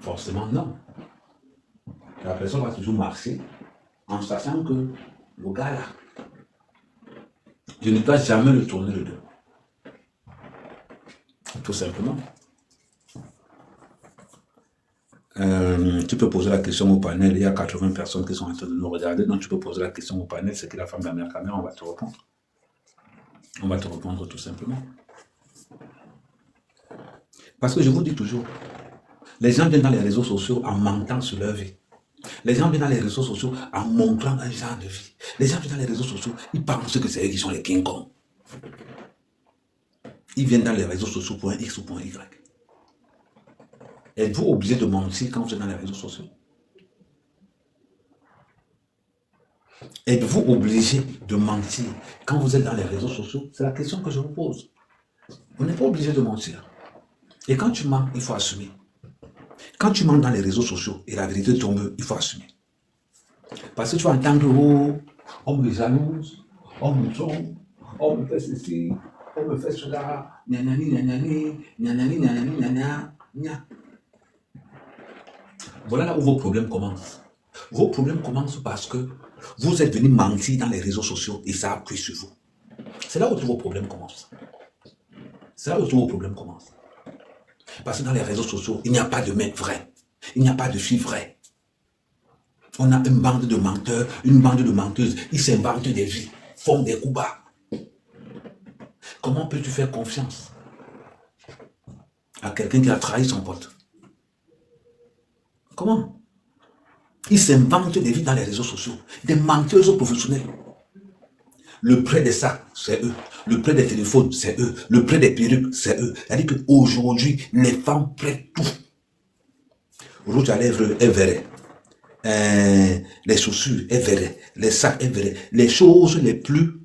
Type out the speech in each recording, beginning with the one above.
Forcément, non. La personne va toujours marcher en sachant que le gars là, je ne dois jamais le tourner le dos. Tout simplement. Tu peux poser la question au panel, il y a 80 personnes qui sont en train de nous regarder, donc tu peux poser la question au panel, c'est qui la femme derrière la caméra, on va te répondre. On va te répondre tout simplement. Parce que je vous dis toujours, les gens viennent dans les réseaux sociaux en mentant sur leur vie. Les gens viennent dans les réseaux sociaux en montrant un genre de vie. Les gens viennent dans les réseaux sociaux, ils pensent que c'est eux qui sont les King Kong. Ils viennent dans les réseaux sociaux pour un X ou pour un Y. Êtes-vous obligé de mentir quand vous êtes dans les réseaux sociaux? Êtes-vous obligé de mentir quand vous êtes dans les réseaux sociaux? C'est la question que je vous pose. Vous n'êtes pas obligé de mentir. Et quand tu mens, il faut assumer. Quand tu mens dans les réseaux sociaux et la vérité tombe, il faut assumer. Parce que tu vas entendre, oh, on me jalouse, on me trompe, on me fait ceci, on me fait cela, nanani, nanani, nanani, nanani, nanana. Voilà là où vos problèmes commencent. Vos problèmes commencent parce que vous êtes venu mentir dans les réseaux sociaux et ça a pris sur vous. C'est là où tous vos problèmes commencent. C'est là où tous vos problèmes commencent. Parce que dans les réseaux sociaux, il n'y a pas de mec vrai. Il n'y a pas de fille vraie. On a une bande de menteurs, une bande de menteuses. Ils s'inventent des vies, font des coups bas. Comment peux-tu faire confiance à quelqu'un qui a trahi son pote? Comment? Ils s'inventent des vies dans les réseaux sociaux. Des menteuses professionnelles. Le prêt des sacs, c'est eux. Le prêt des téléphones, c'est eux. Le prêt des perruques, c'est eux. C'est-à-dire qu'aujourd'hui, les femmes prêtent tout. Rouge à lèvres est verret. Les chaussures est verret. Les sacs est verret. Les choses les plus...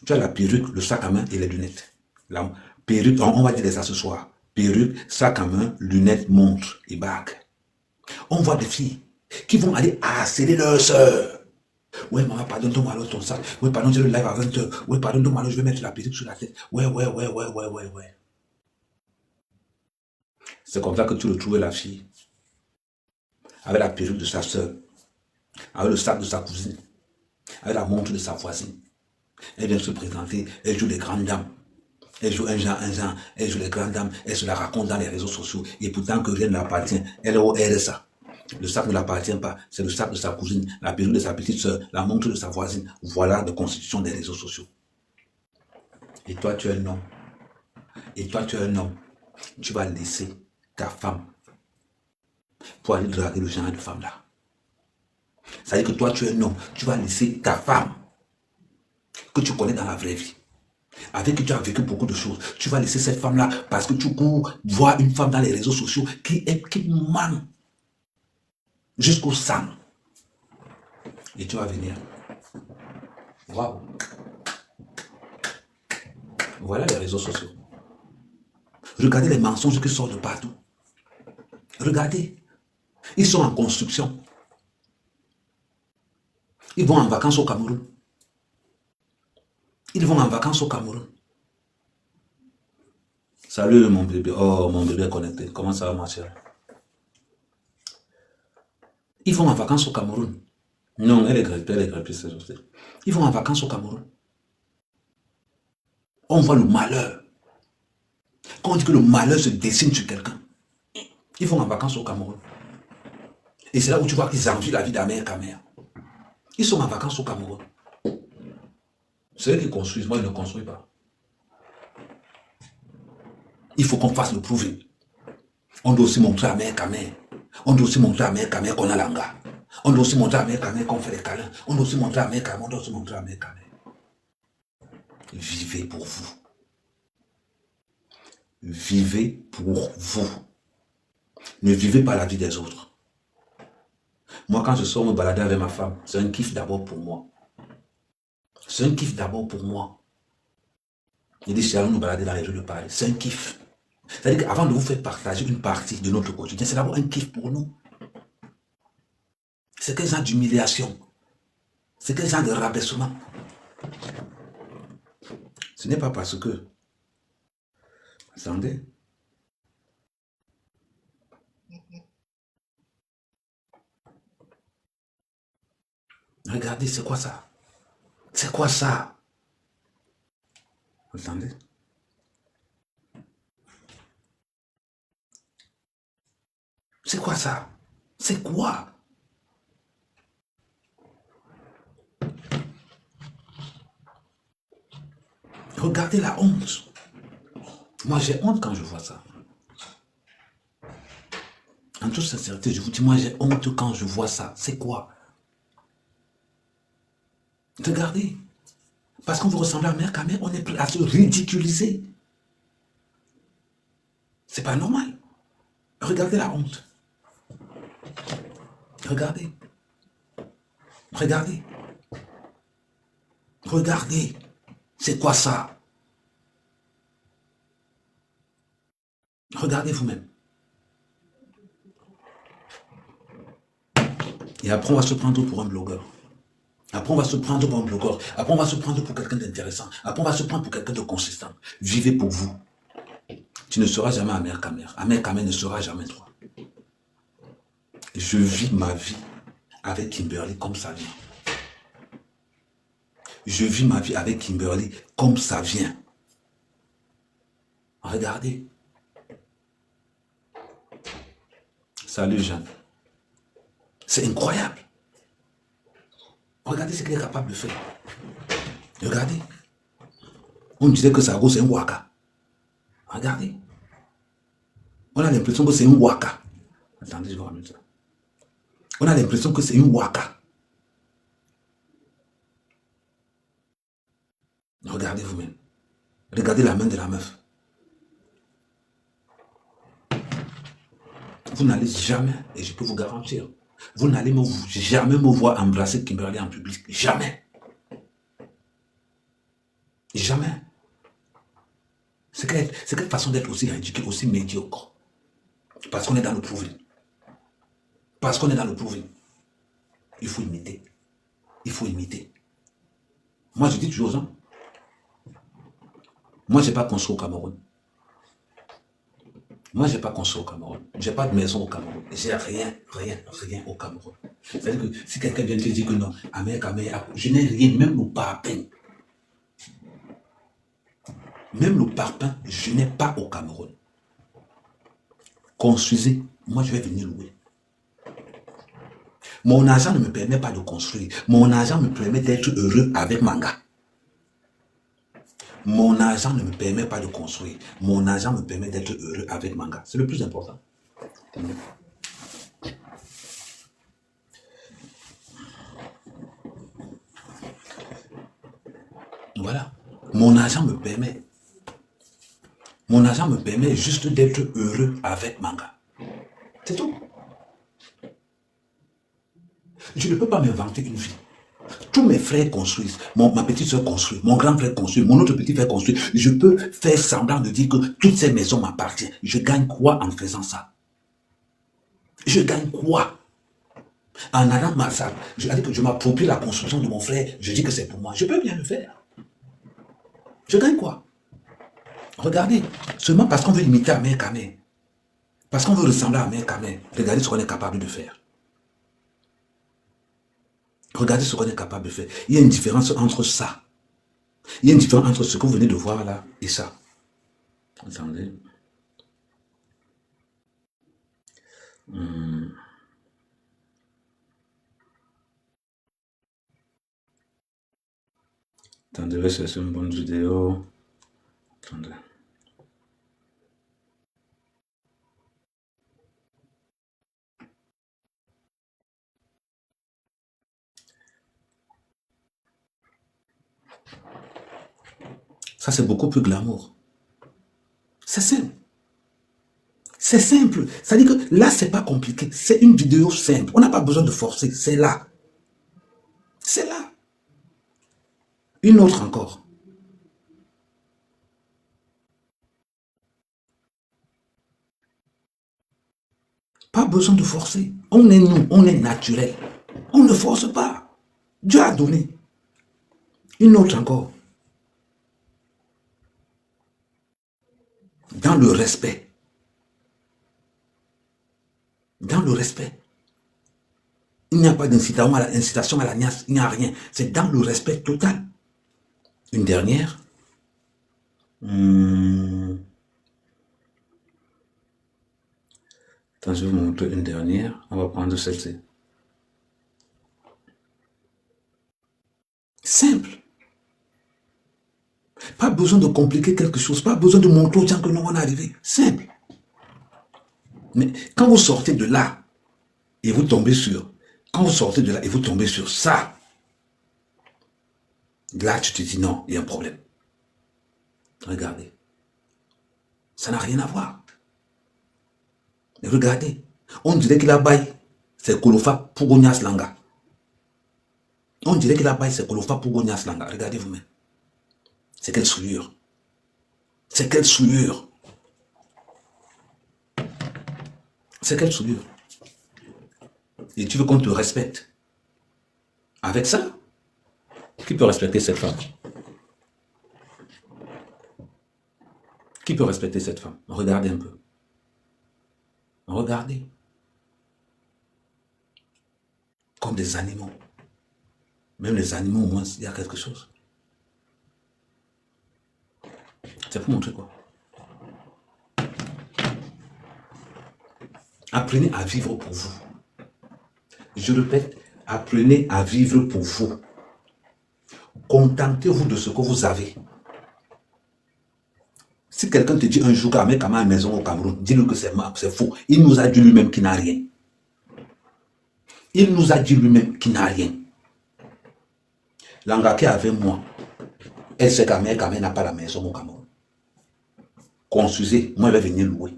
Tu as la perruque, le sac à main et les lunettes. La perruque, on va dire les accessoires. Perruque, sac à main, lunettes, montre et bague. On voit des filles qui vont aller harceler leur soeur. Ouais, maman, pardon, donne-moi alors ton sac. Ouais, pardon, j'ai le live à 20h. Ouais, pardon, donne-moi alors, je vais mettre la perruque sur la tête. Ouais. C'est comme ça que tu retrouves la fille. Avec la perruque de sa soeur. Avec le sac de sa cousine. Avec la montre de sa voisine. Elle vient se présenter. Elle joue les grandes dames. Elle joue un genre, elle joue les grandes dames. Elle se la raconte dans les réseaux sociaux. Et pourtant que rien ne l'appartient. Elle est au RSA. Le sac ne l'appartient pas, c'est le sac de sa cousine, la perruque de sa petite soeur, la montre de sa voisine. Voilà la constitution des réseaux sociaux. Et toi, tu es un homme. Et toi, tu es un homme. Tu vas laisser ta femme pour aller draguer le genre de femme là. Ça veut dire que toi, tu es un homme. Tu vas laisser ta femme que tu connais dans la vraie vie, avec qui tu as vécu beaucoup de choses. Tu vas laisser cette femme là parce que tu cours voir une femme dans les réseaux sociaux qui ment jusqu'au sang. Et tu vas venir. Waouh. Voilà les réseaux sociaux. Regardez les mensonges qui sortent de partout. Regardez. Ils sont en construction. Ils vont en vacances au Cameroun. Ils vont en vacances au Cameroun. Salut mon bébé. Oh, mon bébé est connecté. Comment ça va, ma chérie? Ils vont en vacances au Cameroun. Non, elle est grippée, c'est juste. Ils vont en vacances au Cameroun. On voit le malheur. Quand on dit que le malheur se dessine sur quelqu'un, ils vont en vacances au Cameroun. Et c'est là où tu vois qu'ils envient la vie d'Amère Camère. Ils sont en vacances au Cameroun. C'est eux qui construisent, moi je ne construis pas. Il faut qu'on fasse le prouver. On doit aussi montrer à Mère Camère. On doit aussi montrer à Mère Camère qu'on a l'anga. On doit aussi montrer à Mère Camère qu'on fait les câlins. On doit aussi montrer à Mère Camère. On doit aussi montrer à Mère Camère. Vivez pour vous. Vivez pour vous. Ne vivez pas la vie des autres. Moi, quand je sors me balader avec ma femme, c'est un kiff d'abord pour moi. C'est un kiff d'abord pour moi. Il dit, si allons nous balader dans les rues de Paris, c'est un kiff. C'est-à-dire qu'avant de vous faire partager une partie de notre quotidien, c'est d'abord un kiff pour nous. C'est quel genre d'humiliation? C'est quel genre de rabaissement? Ce n'est pas parce que... Attendez. Regardez, c'est quoi ça? C'est quoi ça? Vous entendez? C'est quoi ça? C'est quoi? Regardez la honte. Moi, j'ai honte quand je vois ça. En toute sincérité, je vous dis, moi, j'ai honte quand je vois ça. C'est quoi? Regardez. Parce qu'on vous ressemble à mère Kamel, on est prêt à se ridiculiser. C'est pas normal. Regardez la honte. Regardez. Regardez. Regardez. C'est quoi ça? Regardez vous-même. Et après, on va se prendre pour un blogueur. Après, on va se prendre pour un blogueur. Après, on va se prendre pour quelqu'un d'intéressant. Après, on va se prendre pour quelqu'un de consistant. Vivez pour vous. Tu ne seras jamais Amer Kamer. Amer Kamer ne sera jamais toi. Je vis ma vie avec Kimberly comme ça vient. Je vis ma vie avec Kimberly comme ça vient. Regardez. Salut Jeanne. C'est incroyable. Regardez ce qu'elle est capable de faire. Regardez. On disait que Sago c'est un waka. Regardez. On a l'impression que c'est un waka. Attendez, je vais remettre ça. On a l'impression que c'est une waka. Regardez vous-même. Regardez la main de la meuf. Vous n'allez jamais, et je peux vous garantir, vous n'allez jamais me voir embrasser Kimberly en public. Jamais. Jamais. C'est quelle façon d'être aussi ridicule, aussi médiocre. Parce qu'on est dans le prouvé. Parce qu'on est dans le prouvé. Il faut imiter. Il faut imiter. Moi, je dis toujours aux gens, moi, je n'ai pas construit au Cameroun. Moi, je n'ai pas construit au Cameroun. Je n'ai pas de maison au Cameroun. J'ai rien au Cameroun. C'est-à-dire que si quelqu'un vient te dire que non, je n'ai rien, même le parpaing. Même le parpaing, je n'ai pas au Cameroun. Construisez, moi je vais venir louer. Mon argent ne me permet pas de construire. Mon argent me permet d'être heureux avec Manga. Mon argent ne me permet pas de construire. Mon argent me permet d'être heureux avec Manga. C'est le plus important. Voilà. Mon argent me permet. Mon argent me permet juste d'être heureux avec Manga. C'est tout. Je ne peux pas m'inventer une vie. Tous mes frères construisent, ma petite soeur construit, mon grand frère construit, mon autre petit frère construit. Je peux faire semblant de dire que toutes ces maisons m'appartiennent. Je gagne quoi en faisant ça? Je gagne quoi? En allant massacre, je m'approprie la construction de mon frère, je dis que c'est pour moi. Je peux bien le faire. Je gagne quoi? Regardez, seulement parce qu'on veut imiter Amer Kamer, parce qu'on veut ressembler à Amer Kamer, regardez ce qu'on est capable de faire. Regardez ce qu'on est capable de faire. Il y a une différence entre ça. Il y a une différence entre ce que vous venez de voir là et ça. Attendez. Attendez, c'est une bonne vidéo. Attendez. Ça, c'est beaucoup plus glamour. C'est simple. C'est simple. Ça dit que là, c'est pas compliqué. C'est une vidéo simple. On n'a pas besoin de forcer. C'est là. C'est là. Une autre encore. Pas besoin de forcer. On est nous. On est naturel. On ne force pas. Dieu a donné. Une autre encore. Dans le respect. Dans le respect. Il n'y a pas d'incitation à la niaise, il n'y a rien. C'est dans le respect total. Une dernière. Attends, je vais vous montrer une dernière. On va prendre celle-ci. Simple. Pas besoin de compliquer quelque chose. Pas besoin de montrer aux gens que non, on est arrivé. Simple. Mais quand vous sortez de là et vous tombez sur, quand vous sortez de là et vous tombez sur ça, là tu te dis non, il y a un problème. Regardez. Ça n'a rien à voir. Mais regardez. On dirait qu'il a baillé. C'est Kolofa Pougonias Langa. On dirait qu'il a baillé, c'est Kolofa Pougonias Langa. Regardez vous-même. C'est quelle souillure. C'est quelle souillure. C'est quelle souillure. Et tu veux qu'on te respecte. Avec ça, qui peut respecter cette femme? Qui peut respecter cette femme? Regardez un peu. Regardez. Comme des animaux. Même les animaux, au moins, il y a quelque chose. C'est pour montrer quoi? Apprenez à vivre pour vous. Je répète, apprenez à vivre pour vous. Contentez-vous de ce que vous avez. Si quelqu'un te dit un jour qu'à mettre une maison au Cameroun, dis-lui que c'est faux. Il nous a dit lui-même qu'il n'a rien. Il nous a dit lui-même qu'il n'a rien. L'Angaki avec moi, elle sait qu'à n'a pas la maison au Cameroun. Construisez, moi je vais venir louer.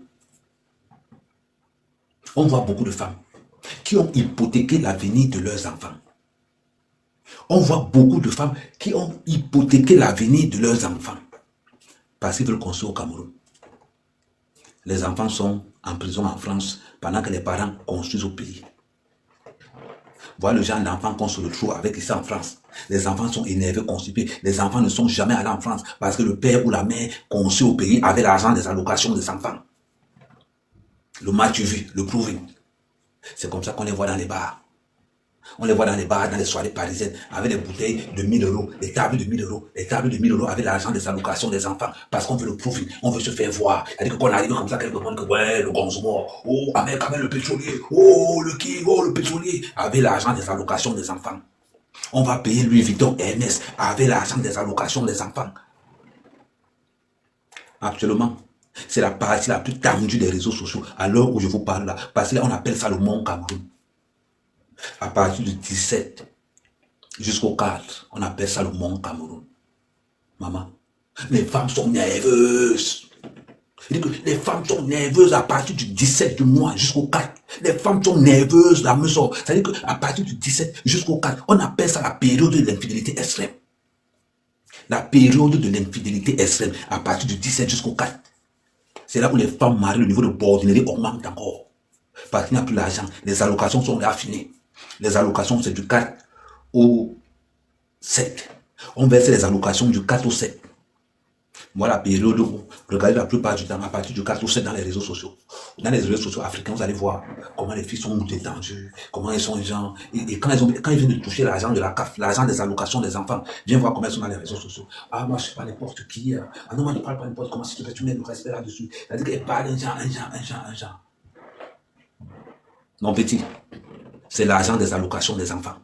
On voit beaucoup de femmes qui ont hypothéqué l'avenir de leurs enfants. On voit beaucoup de femmes qui ont hypothéqué l'avenir de leurs enfants parce qu'ils veulent construire au Cameroun. Les enfants sont en prison en France pendant que les parents construisent au pays. Voilà le genre d'enfants qu'on se retrouve avec ici en France. Les enfants sont énervés, constipés. Les enfants ne sont jamais allés en France parce que le père ou la mère construit au pays avec l'argent des allocations des enfants. Le match vu, le proving. C'est comme ça qu'on les voit dans les bars. On les voit dans les bars, dans les soirées parisiennes, avec des bouteilles de 1000 euros, des tables de 1000 euros, des tables de 1000 euros avec l'argent des allocations des enfants. Parce qu'on veut le proving, on veut se faire voir. C'est-à-dire qu'on arrive comme ça, quelque part, que ouais, le consommeur, oh, avec le pétrolier, oh, le qui, oh, le pétrolier, avec l'argent des allocations des enfants. On va payer Louis Vuitton Hermès avec l'argent des allocations des enfants. Actuellement, c'est la partie la plus tendue des réseaux sociaux à l'heure où je vous parle là. Parce que là, on appelle ça le monde Cameroun. À partir du 17 jusqu'au 4, on appelle ça le monde Cameroun. Maman, les femmes sont nerveuses. Les femmes sont nerveuses à partir du 17 du mois jusqu'au 4. Les femmes sont nerveuses, la maison. C'est-à-dire qu'à partir du 17 jusqu'au 4, on appelle ça la période de l'infidélité extrême. La période de l'infidélité extrême, à partir du 17 jusqu'au 4. C'est là où les femmes mariées, le niveau de bordinerie augmente encore. Parce qu'il n'y a plus d'argent. Les allocations sont raffinées. Les allocations, c'est du 4 au 7. On verse les allocations du 4 au 7. Voilà la période où, regardez la plupart du temps, à partir du 4 au 7 dans les réseaux sociaux. Dans les réseaux sociaux africains, vous allez voir comment les filles sont détendues, comment elles sont les gens. Et quand ils viennent de toucher l'argent de la CAF, l'argent des allocations des enfants, viens voir comment elles sont dans les réseaux sociaux. Ah, moi, je ne suis pas n'importe qui. Ah non, moi, je ne parle pas n'importe comment, si tu veux, tu mets le respect là-dessus. C'est-à-dire qu'elles parlent un genre. Non, petit, c'est l'argent des allocations des enfants.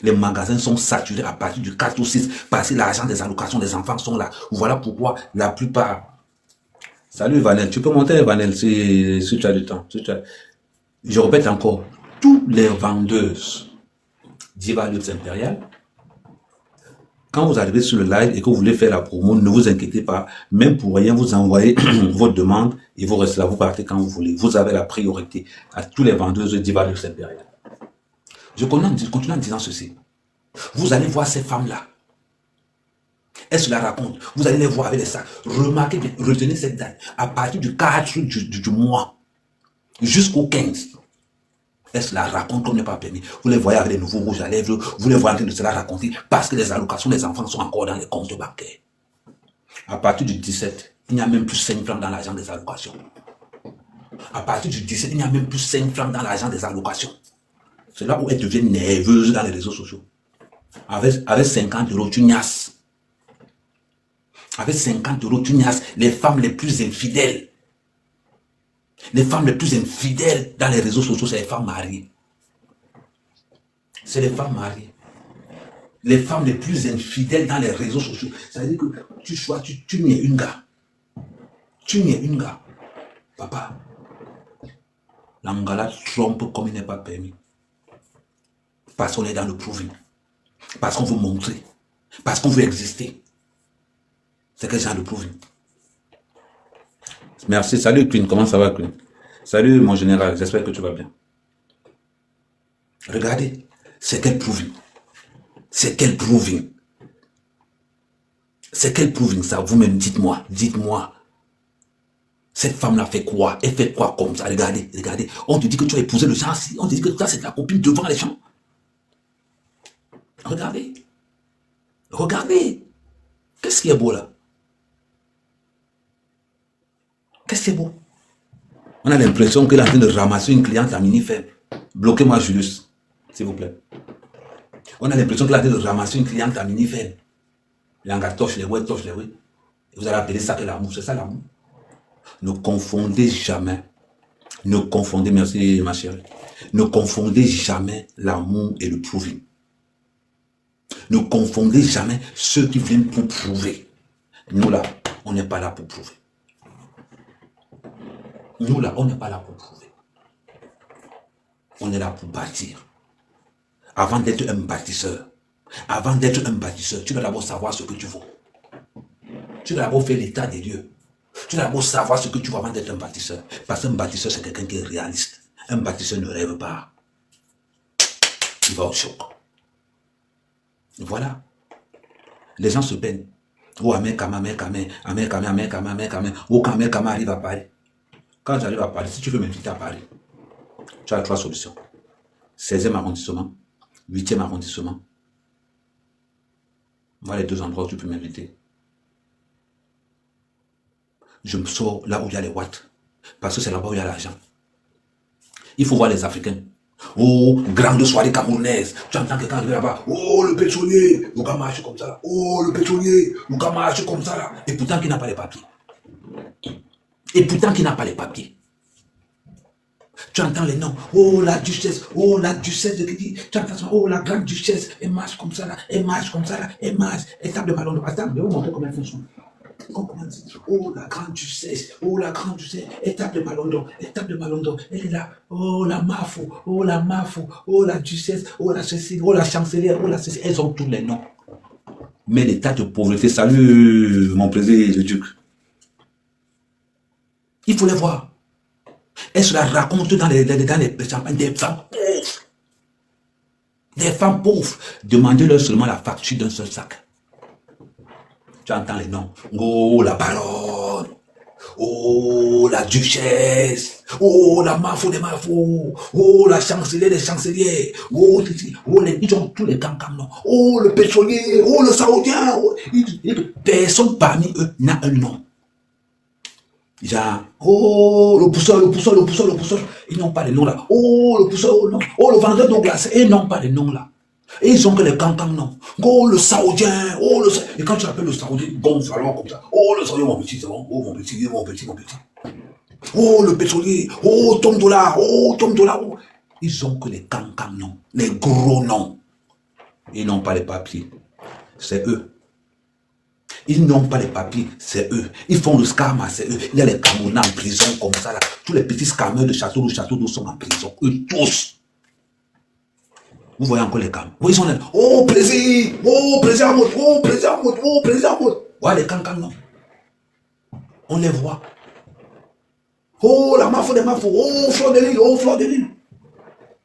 Les magasins sont saturés à partir du 4 ou 6 parce que l'argent des allocations des enfants sont là. Voilà pourquoi la plupart... Salut Vanel, tu peux monter Vanel si tu as du temps. Je répète encore, tous les vendeuses Diva Luxe Impérial, quand vous arrivez sur le live et que vous voulez faire la promo, ne vous inquiétez pas, même pour rien, vous envoyez votre demande et vous restez là, vous partez quand vous voulez. Vous avez la priorité à tous les vendeuses Diva Luxe Impérial. Je continue en disant ceci. Vous allez voir ces femmes-là. Elles se la racontent. Vous allez les voir avec les sacs. Remarquez bien, retenez cette date. À partir du 4 du mois jusqu'au 15. Elles se la racontent comme n'est pas permis. Vous les voyez avec les nouveaux rouges à lèvres. Vous les voyez en train de se la raconter parce que les allocations des enfants sont encore dans les comptes bancaires. À partir du 17, il n'y a même plus 5 francs dans l'argent des allocations. À partir du 17, il n'y a même plus 5 francs dans l'argent des allocations. C'est là où elle devient nerveuse dans les réseaux sociaux. Avec 50 euros, tu niasses. Avec 50 euros, tu niasses les femmes les plus infidèles. Les femmes les plus infidèles dans les réseaux sociaux, c'est les femmes mariées. C'est les femmes mariées. Les femmes les plus infidèles dans les réseaux sociaux. Ça veut dire que tu n'es une gars. Tu n'es une gars. Papa, l'Angala trompe comme il n'est pas permis. Parce qu'on est dans le proving. Parce qu'on veut montrer. Parce qu'on veut exister. C'est quel genre de proving? Merci. Salut Queen. Comment ça va Queen? Salut mon général. J'espère que tu vas bien. Regardez. C'est quel proving? C'est quel proving? C'est quel proving ça? Vous-même dites-moi. Dites-moi. Cette femme-là fait quoi? Elle fait quoi comme ça? Regardez, regardez. On te dit que tu as épousé le genre. On te dit que ça, c'est ta copine devant les gens. Regardez. Regardez. Qu'est-ce qui est beau là? Qu'est-ce qui est beau? On a l'impression qu'elle est en train de ramasser une cliente à mini-ferme. Bloquez-moi Julius, s'il vous plaît. On a l'impression qu'elle est en train de ramasser une cliente à mini-ferme. L'anga torche les ouais, torche les ouais. Vous allez appeler ça que l'amour. C'est ça l'amour. Ne confondez jamais. Ne confondez, merci ma chérie. Ne confondez jamais l'amour et le proving. Ne confondez jamais ceux qui viennent pour prouver. Nous là, on n'est pas là pour prouver. Nous là, on n'est pas là pour prouver. On est là pour bâtir. Avant d'être un bâtisseur, tu dois d'abord savoir ce que tu vaux. Tu dois d'abord faire l'état des lieux. Tu dois d'abord savoir ce que tu veux avant d'être un bâtisseur. Parce qu'un bâtisseur, c'est quelqu'un qui est réaliste. Un bâtisseur ne rêve pas. Il va au choc. Voilà. Les gens se peignent. Oh, Amen Kama arrive à Paris. Quand j'arrive à Paris, si tu veux m'inviter à Paris, tu as 3 solutions. 16e arrondissement, 8e arrondissement. Voilà les 2 endroits où tu peux m'inviter. Je me sors là où il y a les watts. Parce que c'est là-bas où il y a l'argent. Il faut voir les Africains. Oh, grande soirée camerounaise. Tu entends quelqu'un arriver là-bas. Oh, le pétrolier. Le gars marche comme ça là. Oh, le pétrolier. Le gars marche comme ça là. Et pourtant, qui n'a pas les papiers. Et pourtant, qui n'a pas les papiers. Tu entends les noms. Oh, la duchesse. Oh, la duchesse de qui. Tu entends ça. Oh, la grande duchesse. Elle marche comme ça là. Elle marche comme ça là. Elle marche. Elle tape de ballon. Attends, je vais vous montrer comment elle fonctionne. Oh la grande duchesse, oh la grande duchesse, étape de Malondo, elle est là, oh la mafou, oh la duchesse, oh la ceci, oh la chancelière, oh la ceci, elles ont tous les noms. Mais l'état de pauvreté, salut mon président le duc. Il faut les voir. Elles se la racontent dans les champagnes des femmes pauvres. Des femmes pauvres. Demandez-leur seulement la facture d'un seul sac. Tu entends les noms. Oh, la baronne. Oh, la duchesse. Oh, la mafou des mafous. Oh, la chancelière des chanceliers. Oh, ils ont tous les cancans noms. Oh, le pétrolier. Oh, le saoudien. Oh, personne parmi eux n'a un nom. Genre, oh, le pousseur. Ils n'ont pas les noms là. Oh, le pousseur, oh, non. Oh, le vendeur d'eau glacée. Ils n'ont pas les noms là. Et ils ont que les cancans, non. Oh, le saoudien. Oh, le saoudien. Et quand tu appelles le saoudien, gonfle alors comme ça. Oh, le saoudien, mon petit, c'est bon. Oh, mon petit. Oh, le pétrolier. Oh, ton dollar. Oh, ton dollar. Oh. Ils ont que les cancans, non. Les gros noms. Ils n'ont pas les papiers. C'est eux. Ils n'ont pas les papiers, c'est eux. Ils font le scam, c'est eux. Il y a les Camerounais en prison comme ça, là. Tous les petits scammers de château d'eau sont en prison. Eux tous. Vous voyez encore les cams. Ils sont là. Oh, plaisir. Oh, plaisir à mode. Oh, plaisir à mode. Oh, plaisir à mode. Voilà les cancans, non. On les voit. Oh, la mafou des mafous. Oh, fleur de l'île. Oh, fleur de l'île.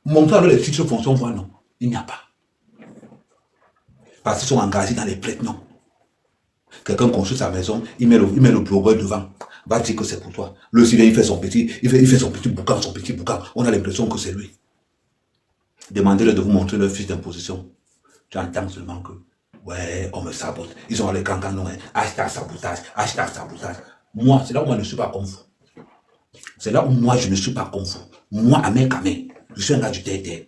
Montrez alors les titres fonctions, voit, non. Il n'y a pas. Parce qu'ils sont engagés dans les prêts, non. Quelqu'un construit sa maison, il met le blogueur devant, va dire que c'est pour toi. Le civil, il fait son petit boucan, On a l'impression que c'est lui. Demandez-leur de vous montrer leur fiche d'imposition. Tu entends seulement que, ouais, on me sabote. Ils ont les cancans, non, hashtag sabotage. Moi, c'est là où moi je ne suis pas comme vous. C'est là où moi, je ne suis pas comme vous. Moi, Amen Kamé, je suis un gars du terre.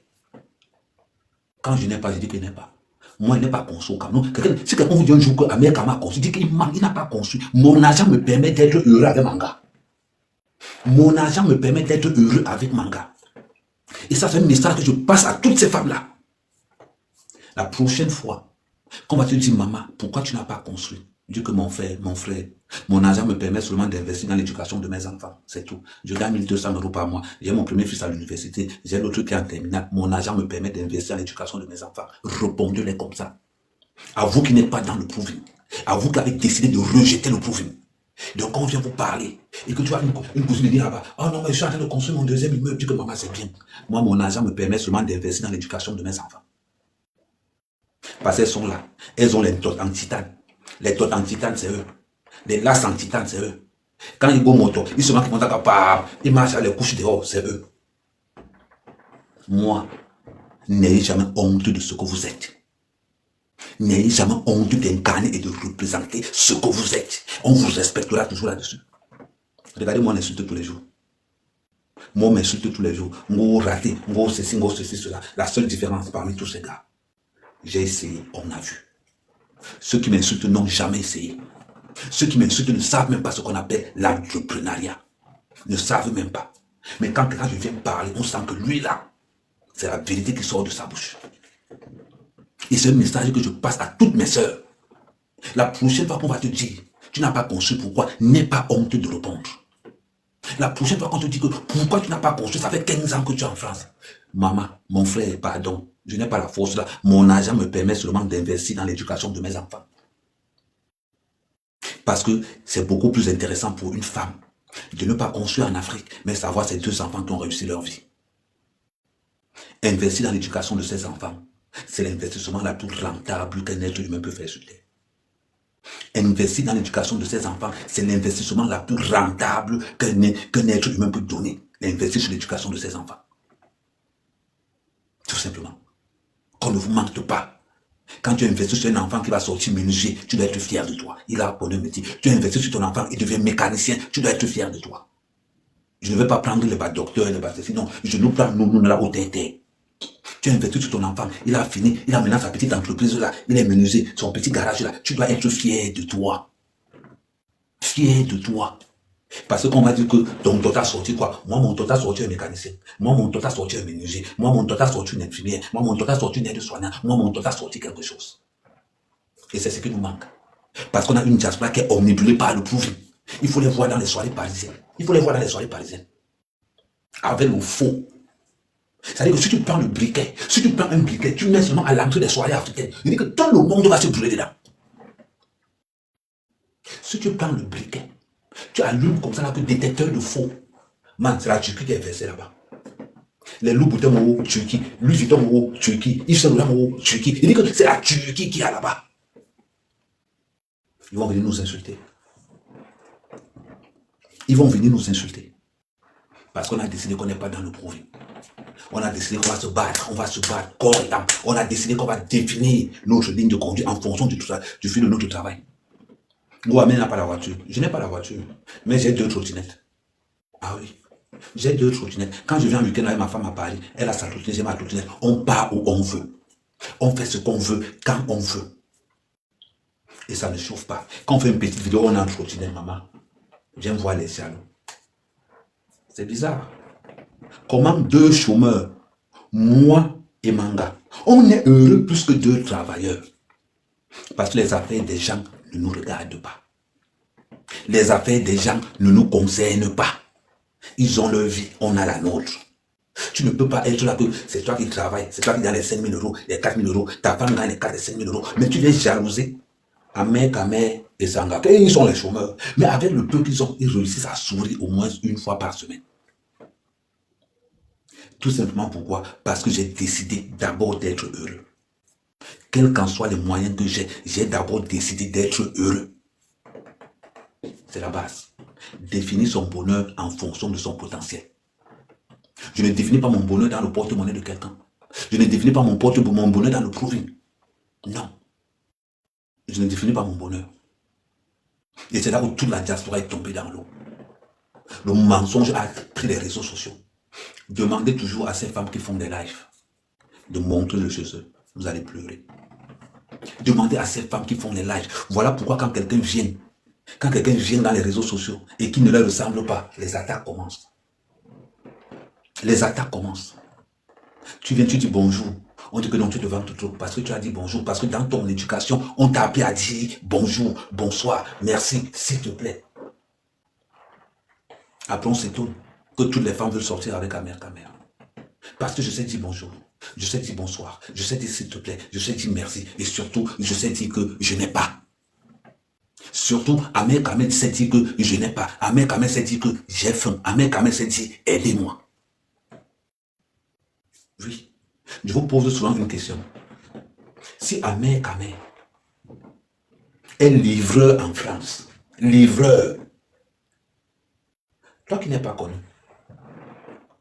Quand je n'ai pas, je dis qu'il n'est pas. Moi, il n'est pas construit comme nous. Si quelqu'un vous dit un jour que Amen Kamé a construit, il dit qu'il manque, il n'a pas construit. Mon argent me permet d'être heureux avec Manga. Mon argent me permet d'être heureux avec Manga. Et ça, c'est un message que je passe à toutes ces femmes-là. La prochaine fois qu'on va te dire, maman, pourquoi tu n'as pas construit? Dis que mon frère, mon argent me permet seulement d'investir dans l'éducation de mes enfants. C'est tout. Je gagne 1200 € par mois. J'ai mon premier fils à l'université. J'ai l'autre qui est en terminale. Mon argent me permet d'investir dans l'éducation de mes enfants. Répondez-les comme ça. À vous qui n'êtes pas dans le proving. À vous qui avez décidé de rejeter le proving. Donc quand on vient vous parler et que tu as une cousine dire là-bas, oh non, mais je suis en train de construire mon deuxième immeuble, dis que maman c'est bien. Moi, mon argent me permet seulement d'investir dans l'éducation de mes enfants. Parce qu'elles sont là. Elles ont les dots en titane. Les dots en titane, c'est eux. Les laces en titane, c'est eux. Quand ils go moto, ils se mettent comme ça, ils marchent à les couches dehors, c'est eux. Moi, n'ayez jamais honte de ce que vous êtes. N'ayez jamais honte d'incarner et de représenter ce que vous êtes. On vous respectera toujours là-dessus. Regardez, moi, on insulte tous les jours. Moi, on m'insulte tous les jours. Moi, raté, moi, ceci, cela. La seule différence parmi tous ces gars, j'ai essayé, on a vu. Ceux qui m'insultent n'ont jamais essayé. Ceux qui m'insultent ne savent même pas ce qu'on appelle l'entrepreneuriat. Ne savent même pas. Mais quand je viens parler, on sent que lui là, c'est la vérité qui sort de sa bouche. Et c'est un message que je passe à toutes mes sœurs. La prochaine fois qu'on va te dire, tu n'as pas construit, pourquoi? N'aie pas honte de répondre. La prochaine fois qu'on te dit que pourquoi tu n'as pas construit, ça fait 15 ans que tu es en France. Maman, mon frère, pardon, je n'ai pas la force là. Mon argent me permet seulement d'investir dans l'éducation de mes enfants. Parce que c'est beaucoup plus intéressant pour une femme de ne pas construire en Afrique, mais savoir ses 2 enfants qui ont réussi leur vie. Investir dans l'éducation de ses enfants, c'est l'investissement la plus rentable qu'un être humain peut faire sur Terre. Investir dans l'éducation de ses enfants, c'est l'investissement la plus rentable qu'un être humain peut donner. Investir sur l'éducation de ses enfants. Tout simplement. Qu'on ne vous manque pas. Quand tu investis sur un enfant qui va sortir menuisier, tu dois être fier de toi. Il a appris un métier. Tu investis sur ton enfant, il devient mécanicien, tu dois être fier de toi. Je ne vais pas prendre le bas docteur et le bas ceci. Non, je nous prends nous là au terre. Tu investis sur ton enfant, il a fini, il a maintenant sa petite entreprise là, il est menuisier, son petit garage là. Tu dois être fier de toi. Fier de toi. Parce qu'on va dire que ton total a sorti quoi? Moi, mon total a sorti un mécanicien. Moi, mon total a sorti un menuisier. Moi, mon total a sorti une infirmière. Moi, mon total a sorti une aide-soignante. Moi, mon total a sorti quelque chose. Et c'est ce qui nous manque. Parce qu'on a une diaspora qui est omnibulée par le prouvé. Il faut les voir dans les soirées parisiennes. Il faut les voir dans les soirées parisiennes. Avec le faux. C'est-à-dire que si tu prends le briquet, si tu prends un briquet, tu mets seulement à l'entrée des soirées africaines, il dit que tout le monde va se brûler dedans. Si tu prends le briquet, tu allumes comme ça là que détecteur de faux. Man, c'est la Turquie qui est versée là-bas. Les loups boutons au Turquie, Louis Vuitton au Turquie, Yves Saint Laurent au Turquie. Il dit que c'est la Turquie qui est là-bas. Ils vont venir nous insulter. Ils vont venir nous insulter. Parce qu'on a décidé qu'on n'est pas dans le prouvé. On a décidé qu'on va se battre, corps et âme. On a décidé qu'on va définir notre ligne de conduite en fonction du fil de notre travail. Moi-même, n'a pas la voiture. Je n'ai pas la voiture, mais j'ai 2 trottinettes. Ah oui, j'ai 2 trottinettes. Quand je viens en week-end avec ma femme à Paris, elle a sa trottinette, j'ai ma trottinette. On part où on veut. On fait ce qu'on veut, quand on veut. Et ça ne chauffe pas. Quand on fait une petite vidéo, on a un trottinette, maman. Viens voir les salons. C'est bizarre. Comment 2 chômeurs, moi et Manga, on est heureux plus que 2 travailleurs. Parce que les affaires des gens ne nous regardent pas. Les affaires des gens ne nous concernent pas. Ils ont leur vie, on a la nôtre. Tu ne peux pas être là que c'est toi qui travailles, c'est toi qui gagne les 5 000 €, les 4 000 €, ta femme gagne les 4 et 5 000 €, mais tu viens jalouser Amer, Kamer et Sanga. Et ils sont les chômeurs. Mais avec le peu qu'ils ont, ils réussissent à sourire au moins une fois par semaine. Tout simplement pourquoi? Parce que j'ai décidé d'abord d'être heureux. Quels qu'en soient les moyens que j'ai d'abord décidé d'être heureux. C'est la base. Définir son bonheur en fonction de son potentiel. Je ne définis pas mon bonheur dans le porte-monnaie de quelqu'un. Je ne définis pas mon bonheur dans le proving. Non. Je ne définis pas mon bonheur. Et c'est là où toute la diaspora est tombée dans l'eau. Le mensonge a pris les réseaux sociaux. Demandez toujours à ces femmes qui font des lives de montrer le chez eux. Vous allez pleurer. Demandez à ces femmes qui font des lives. Voilà pourquoi quand quelqu'un vient dans les réseaux sociaux et qui ne leur ressemble pas, les attaques commencent. Les attaques commencent. Tu viens, tu dis bonjour. On dit que non, tu te vantes trop parce que tu as dit bonjour. Parce que dans ton éducation, on t'a appris à dire bonjour, bonsoir, merci, s'il te plaît. Après, on s'étonne que toutes les femmes veulent sortir avec Amer Kamer. Parce que je sais dire bonjour, je sais dire bonsoir, je sais dire s'il te plaît, je sais dire merci. Et surtout, je sais dire que je n'ai pas. Surtout, Amer Kamer sait dire que je n'ai pas. Amer Kamer sait dire que j'ai faim. Amer Kamer sait dire aidez-moi. Oui. Je vous pose souvent une question. Si Amer Kamer est livreur en France, livreur, toi qui n'es pas connu,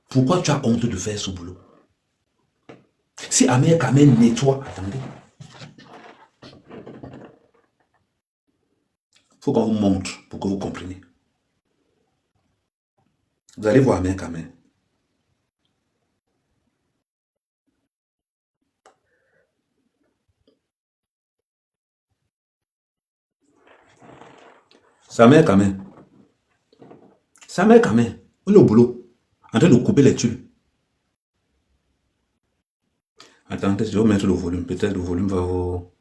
pourquoi tu as honte de faire ce boulot? Si Amer Kamer nettoie, attendez, il faut qu'on vous montre pour que vous compreniez. Vous allez voir Amer Kamer. C'est Amer Kamer. C'est Amer Kamer. On est au boulot, en train de couper les tuiles. Attendez, je vais mettre le volume. Peut-être le volume va vous...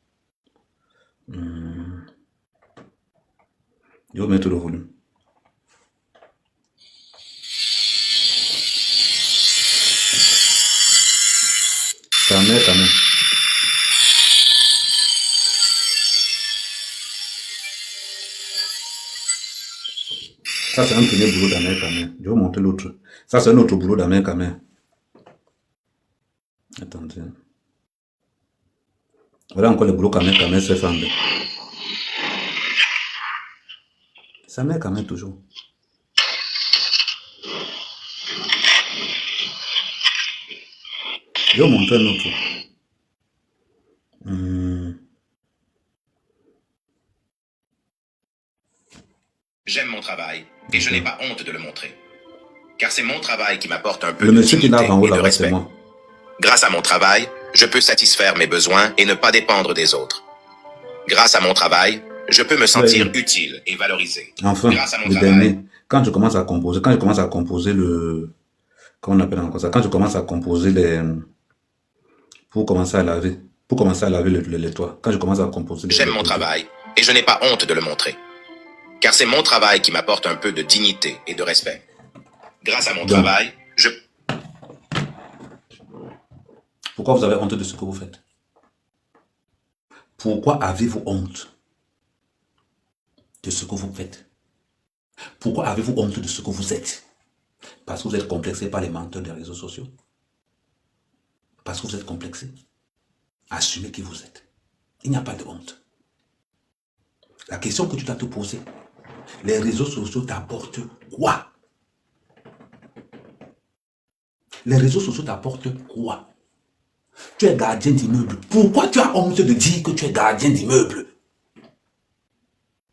Je vais mettre le volume. C'est Amer Kamer. Ça, c'est un premier boulot d'Amer Kamer. Je vais vous montrer l'autre. Ça, c'est un autre boulot d'Amer Kamer. Attendez. Voilà encore le boulot qu'Amer Kamer s'est fait. C'est Amer Kamer toujours. Je vais vous montrer un autre. J'aime mon travail et je n'ai pas honte de le montrer. Car c'est mon travail qui m'apporte un peu Le de monsieur qui dignité l'a en haut et de là-bas, c'est respect. moi. Grâce à mon travail, je peux satisfaire mes besoins et ne pas dépendre des autres. Grâce à mon travail, je peux me sentir utile et valorisé. Enfin, Grâce à mon le travail, dernier, quand je commence à composer le... Comment on appelle encore ça? Quand je commence à composer les... Pour commencer à laver les toits. Quand je commence à composer les... j'aime mon travail et je n'ai pas honte de le montrer. Car c'est mon travail qui m'apporte un peu de dignité et de respect. Grâce à mon travail, je... Pourquoi vous avez honte de ce que vous faites? Pourquoi avez-vous honte de ce que vous faites? Pourquoi avez-vous honte de ce que vous êtes? Parce que vous êtes complexé par les menteurs des réseaux sociaux. Parce que vous êtes complexé. Assumez qui vous êtes. Il n'y a pas de honte. La question que tu dois te poser, les réseaux sociaux t'apportent quoi? Les réseaux sociaux t'apportent quoi? Tu es gardien d'immeuble. Pourquoi tu as honte de dire que tu es gardien d'immeuble?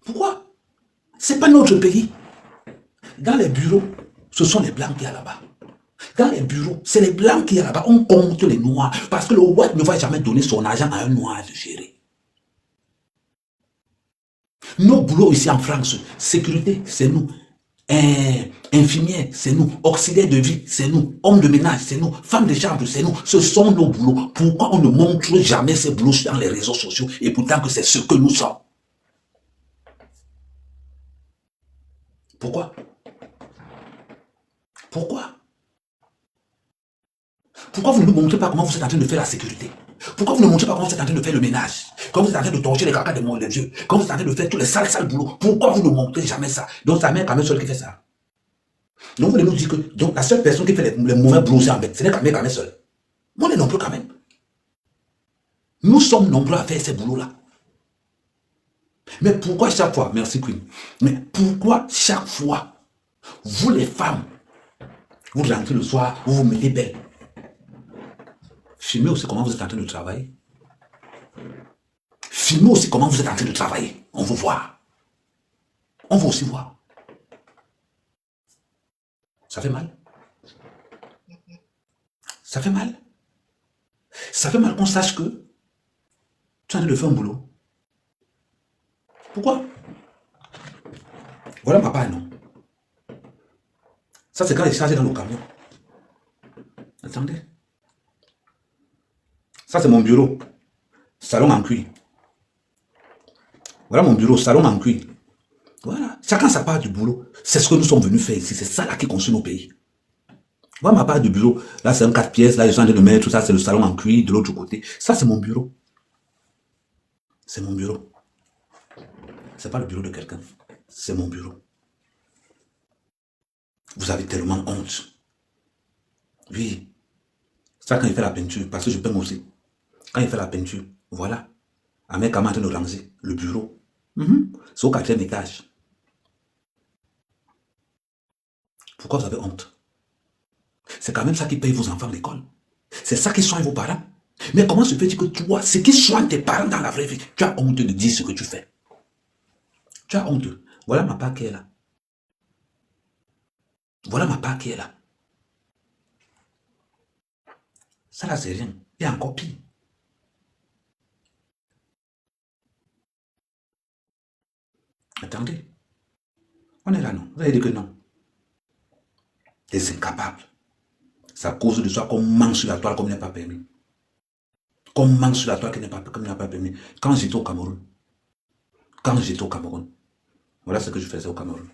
Pourquoi? C'est pas notre pays. Dans les bureaux, ce sont les blancs qui y a là-bas. Dans les bureaux, c'est les blancs qui y a là-bas. On compte les noirs. Parce que le white ne va jamais donner son argent à un noir de gérer. Nos boulots ici en France, sécurité, c'est nous. Infirmière, c'est nous. Auxiliaire de vie, c'est nous. Homme de ménage, c'est nous. Femme de chambre, c'est nous. Ce sont nos boulots. Pourquoi on ne montre jamais ces boulots dans les réseaux sociaux et pourtant que c'est ce que nous sommes? Pourquoi? Pourquoi? Pourquoi vous ne montrez pas comment vous êtes en train de faire la sécurité? Pourquoi vous ne montrez pas comment vous êtes en train de faire le ménage? Comment vous êtes en train de torcher les caca des vieux? Comment vous êtes en train de faire tous les sales boulots? Pourquoi vous ne montrez jamais ça? Donc sa mère quand même seule qui fait ça. Donc vous voulez nous dire que donc, la seule personne qui fait les mauvais boulots c'est en fait, ce n'est quand même seul. Moi on est nombreux quand même. Nous sommes nombreux à faire ces boulots-là. Mais pourquoi chaque fois, merci Queen, mais pourquoi chaque fois, vous les femmes, vous rentrez le soir, vous vous mettez belle? Filmez aussi comment vous êtes en train de travailler. Filmez aussi comment vous êtes en train de travailler. On veut voir. On veut aussi voir. Ça fait mal. Ça fait mal. Ça fait mal qu'on sache que tu es en train de faire un boulot. Pourquoi? Voilà ma part, non. Ça, c'est quand il est chargé dans le camion. Attendez. Ça, c'est mon bureau. Salon en cuir. Voilà mon bureau, salon en cuir. Voilà. Chacun sa part du boulot. C'est ce que nous sommes venus faire ici. C'est ça là qui construit nos pays. Voilà ma part du bureau. Là, c'est un 4 pièces. Là, je suis en train de mettre tout ça. C'est le salon en cuir de l'autre côté. Ça, c'est mon bureau. C'est mon bureau. C'est pas le bureau de quelqu'un. C'est mon bureau. Vous avez tellement honte. Oui. Ça, quand il fait la peinture, parce que je peins aussi. Quand il fait la peinture, voilà. Avec Kama en train de ranger le bureau. C'est au 4e étage. Pourquoi vous avez honte? C'est quand même ça qui paye vos enfants à l'école. C'est ça qui soigne vos parents. Mais comment se fait-il que toi, ce qui soigne tes parents dans la vraie vie, tu as honte de dire ce que tu fais? Tu as honte. Voilà ma part qui est là. Voilà ma part qui est là. Ça là, c'est rien. Il y a encore pire. Attendez. On est là, non? Vous allez dire que non. Des incapables. Ça cause de soi qu'on mange sur la toile comme il n'est pas permis. Qu'on mange sur la toile comme il n'est pas permis. Quand j'étais au Cameroun, voilà ce que je faisais au Cameroun.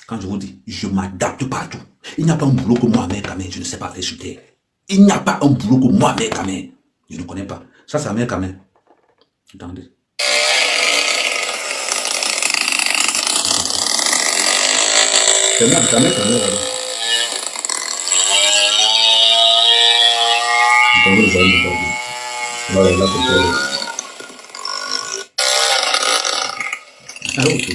Quand je vous dis, je m'adapte partout. Il n'y a pas un boulot que moi, mec, je ne sais pas faire sur terre. Il n'y a pas un boulot que moi, mec, je ne connais pas. Ça, c'est mec, attendez. C'est moi, ça mec, voilà, là, c'est ça. Ah, ok.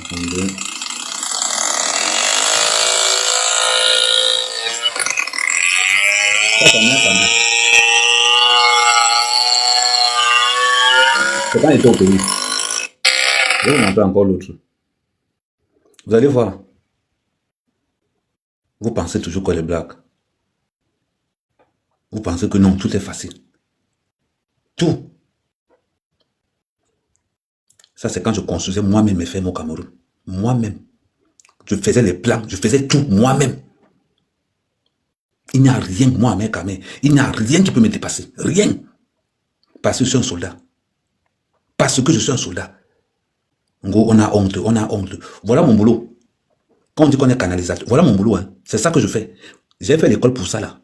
Attendez. Ça, c'est quand il était au pays. Je vais vous montrer encore l'autre. Vous allez voir. Vous pensez toujours que les blagues. Vous pensez que non, tout est facile. Tout. Ça, c'est quand je construisais moi-même mes fermes au Cameroun. Moi-même. Je faisais les plans, je faisais tout moi-même. Il n'y a rien, moi, mec, il n'y a rien qui peut me dépasser. Rien. Parce que je suis un soldat. Parce que je suis un soldat. On a honte, on a honte. Voilà mon boulot. Quand on dit qu'on est canalisateur, voilà mon boulot. Hein. C'est ça que je fais. J'ai fait l'école pour ça, là.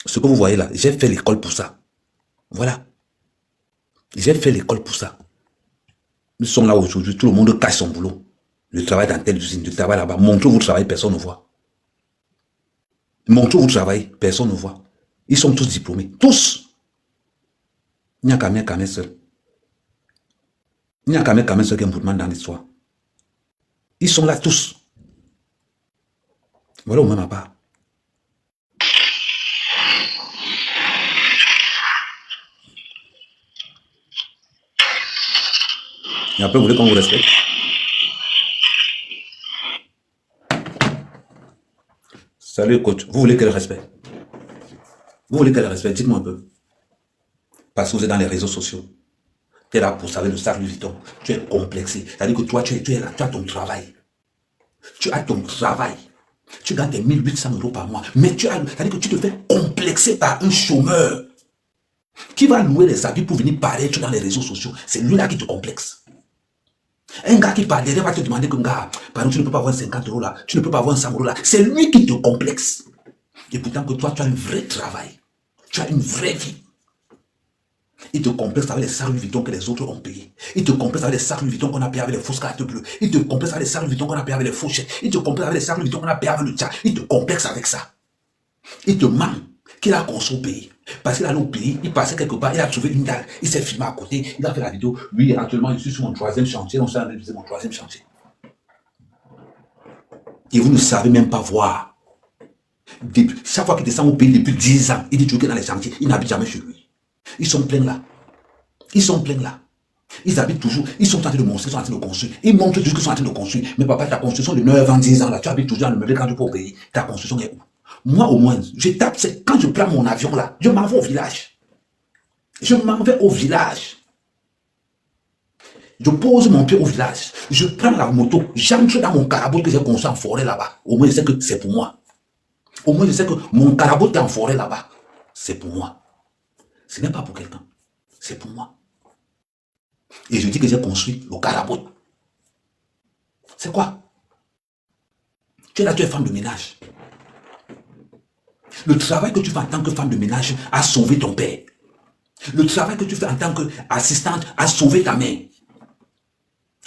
Ce que vous voyez là, j'ai fait l'école pour ça. Voilà. J'ai fait l'école pour ça. Nous sommes là aujourd'hui, tout le monde cache son boulot. Le travail dans telle usine, le travail là-bas. Montrez vous travaillez, personne ne voit. Montrez vous travaillez, personne ne voit. Ils sont tous diplômés. Tous. Il n'y a qu'à mettre seul. Il n'y a qu'à mettre seul qui est un boutman dans l'histoire. Ils sont là tous. Voilà au même à part. Et après, vous voulez qu'on vous respecte? Salut coach, vous voulez quel respect? Vous voulez quel respect? Dites-moi un peu. Parce que vous êtes dans les réseaux sociaux. Tu es là pour savoir le sac Louis Vuitton. Tu es complexé. C'est-à-dire que toi, tu es là, tu as ton travail. Tu as ton travail. Tu gagnes tes 1800 € par mois. Mais c'est-à-dire que tu te fais complexer par un chômeur qui va louer les habits pour venir paraître dans les réseaux sociaux. C'est lui-là qui te complexe. Un gars qui parle derrière va te demander que, gars, par exemple, tu ne peux pas avoir 50 € là, tu ne peux pas avoir 100 € là. C'est lui qui te complexe. Et pourtant que toi, tu as un vrai travail. Tu as une vraie vie. Il te complexe avec les sacs Louis Vuitton que les autres ont payés. Il te complexe avec les sacs Louis Vuitton qu'on a payé avec les fausses cartes bleues. Il te complexe avec les sacs Louis Vuitton qu'on a payé avec les faux chèques. Il te complexe avec les sacs Louis Vuitton qu'on a payé avec le tcha. Il te complexe avec ça. Il te ment qu'il a construit au pays. Parce qu'il allait au pays, il passait quelque part, il a trouvé une dalle, il s'est filmé à côté, il a fait la vidéo. Lui, actuellement, je suis sur mon 3e chantier, on s'est analysé mon 3e chantier. Et vous ne savez même pas voir. Chaque fois qu'il descend au pays depuis 10 ans, il dit toujours que dans les chantiers, il n'habite jamais chez lui. Ils sont pleins là. Ils sont pleins là. Ils habitent toujours, ils sont en train de montrer, ils sont en train de construire. Ils montrent toujours qu'ils sont en train de construire. Mais papa, ta construction de 9 ans, 10 ans, là, tu habites toujours dans le meublé quand tu peux payer. Ta construction est où? Moi, au moins, je tape, c'est quand je prends mon avion là, je m'en vais au village. Je m'en vais au village. Je pose mon pied au village. Je prends la moto, j'entre dans mon carabot que j'ai construit en forêt là-bas. Au moins, je sais que c'est pour moi. Au moins, je sais que mon carabot est en forêt là-bas. C'est pour moi. Ce n'est pas pour quelqu'un. C'est pour moi. Et je dis que j'ai construit le carabot. C'est quoi? Tu es là, tu es femme de ménage. Le travail que tu fais en tant que femme de ménage a sauvé ton père. Le travail que tu fais en tant qu'assistante a sauvé ta mère.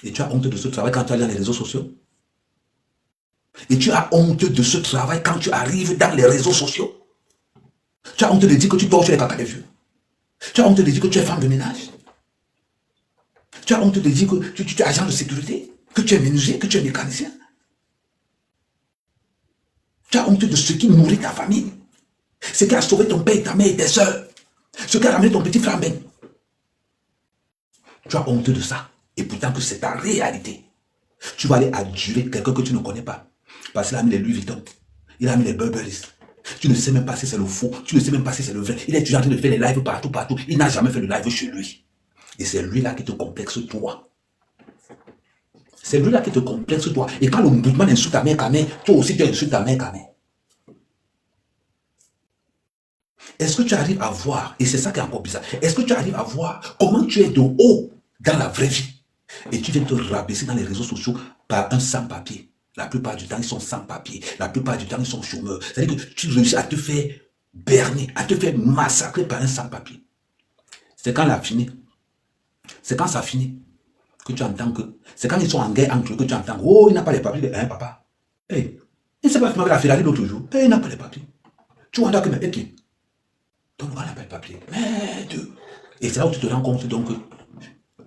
Et tu as honte de ce travail quand tu es dans les réseaux sociaux. Et tu as honte de ce travail quand tu arrives dans les réseaux sociaux. Tu as honte de dire que tu dors sur les caca des vieux. Tu as honte de dire que tu es femme de ménage. Tu as honte de dire que tu es agent de sécurité, que tu es menuisier, que tu es mécanicien. Tu as honte de ce qui nourrit ta famille. Ce qui a sauvé ton père, ta mère et tes soeurs. Ce qui a ramené ton petit frère Ben. Tu as honte de ça. Et pourtant que c'est ta réalité. Tu vas aller aduler quelqu'un que tu ne connais pas. Parce qu'il a mis les Louis Vuitton. Il a mis les Burberry. Tu ne sais même pas si c'est le faux. Tu ne sais même pas si c'est le vrai. Il est toujours en train de faire les lives partout. Il n'a jamais fait le live chez lui. Et c'est lui-là qui te complexe toi. C'est lui-là qui te complexe toi. Et quand le mouvement insulte ta mère, toi aussi tu insultes ta mère, Est-ce que tu arrives à voir, et c'est ça qui est encore bizarre, est-ce que tu arrives à voir comment tu es de haut dans la vraie vie et tu viens te rabaisser dans les réseaux sociaux par un sans-papier? La plupart du temps, ils sont sans-papier. La plupart du temps, ils sont chômeurs. C'est-à-dire que tu réussis à te faire berner, à te faire massacrer par un sans-papier. C'est quand la finit. C'est quand ça finit que tu entends que... C'est quand ils sont en guerre entre eux que tu entends. Oh, il n'a pas les papiers. Hein, papa? Hey, il ne s'est pas fait avec la Ferrari l'autre jour. Hey, il n'a pas les papiers. Tu vois que mais qui? Donc, on n'a pas les papiers. Merde. Et c'est là où tu te rends compte donc que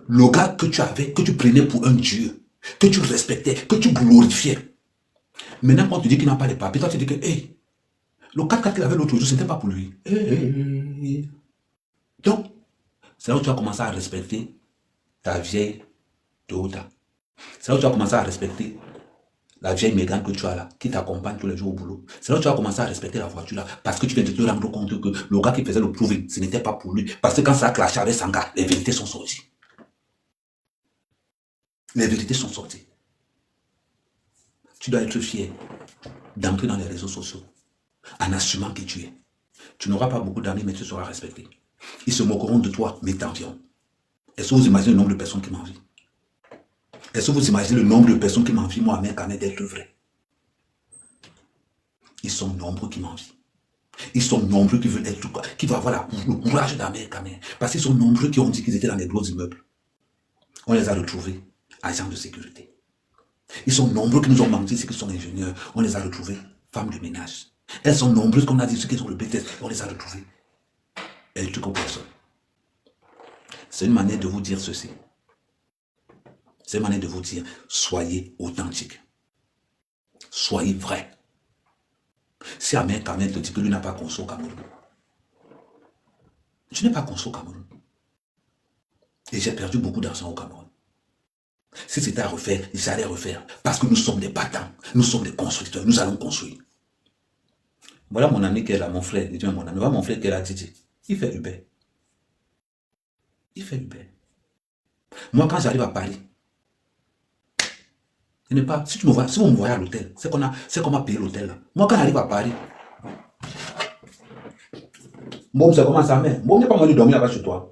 le gars que tu avais, que tu prenais pour un dieu, que tu respectais, que tu glorifiais. Maintenant, quand tu dis qu'il n'a pas les papiers, toi tu dis que, hey, le 4x4 qu'il avait l'autre jour, ce n'était pas pour lui. Hey. Donc, c'est là où tu vas commencer à respecter ta vieille Toyota. C'est là où tu vas commencer à respecter la vieille Mégane que tu as là, qui t'accompagne tous les jours au boulot. C'est là où tu vas commencer à respecter la voiture là, parce que tu viens de te rendre compte que le gars qui faisait le proving, ce n'était pas pour lui. Parce que quand ça a clashé avec Sanga, les vérités sont sorties. Les vérités sont sorties. Tu dois être fier d'entrer dans les réseaux sociaux en assumant qui tu es. Tu n'auras pas beaucoup d'amis, mais tu seras respecté. Ils se moqueront de toi, mais t'envieront. Est-ce que vous imaginez le nombre de personnes qui m'envient? Est-ce que vous imaginez le nombre de personnes qui m'envient, moi, Ahmed Kamel, d'être vrai? Ils sont nombreux qui m'envient. Ils sont nombreux qui veulent être, qui vont avoir le courage d'Ahmed Kamel. Parce qu'ils sont nombreux qui ont dit qu'ils étaient dans les gros immeubles. On les a retrouvés, agents de sécurité. Ils sont nombreux qui nous ont menti, ceux qui sont ingénieurs. On les a retrouvés, femmes de ménage. Elles sont nombreuses qu'on a dit ceux qui ont le BTS. On les a retrouvés. Elles tuent comme personne. C'est une manière de vous dire ceci. C'est une manière de vous dire, soyez authentique. Soyez vrai. Si Ahmed Kamel te dit que lui n'a pas conçu au Cameroun, je n'ai pas conçu au Cameroun. Et j'ai perdu beaucoup d'argent au Cameroun. Si c'était à refaire, j'allais refaire. Parce que nous sommes des battants. Nous sommes des constructeurs. Nous allons construire. Voilà mon ami qui est là, mon frère. Dis-moi mon ami. Voilà mon frère qui est là, Titi. Il fait Uber. Il fait Uber. Moi, quand j'arrive à Paris, ce n'est pas, si vous me voyez à l'hôtel, c'est qu'on m'a payé l'hôtel là. Moi, quand j'arrive à Paris, bon, c'est comment ça, mais bon, il n'y a pas moyen de dormir là-bas chez toi.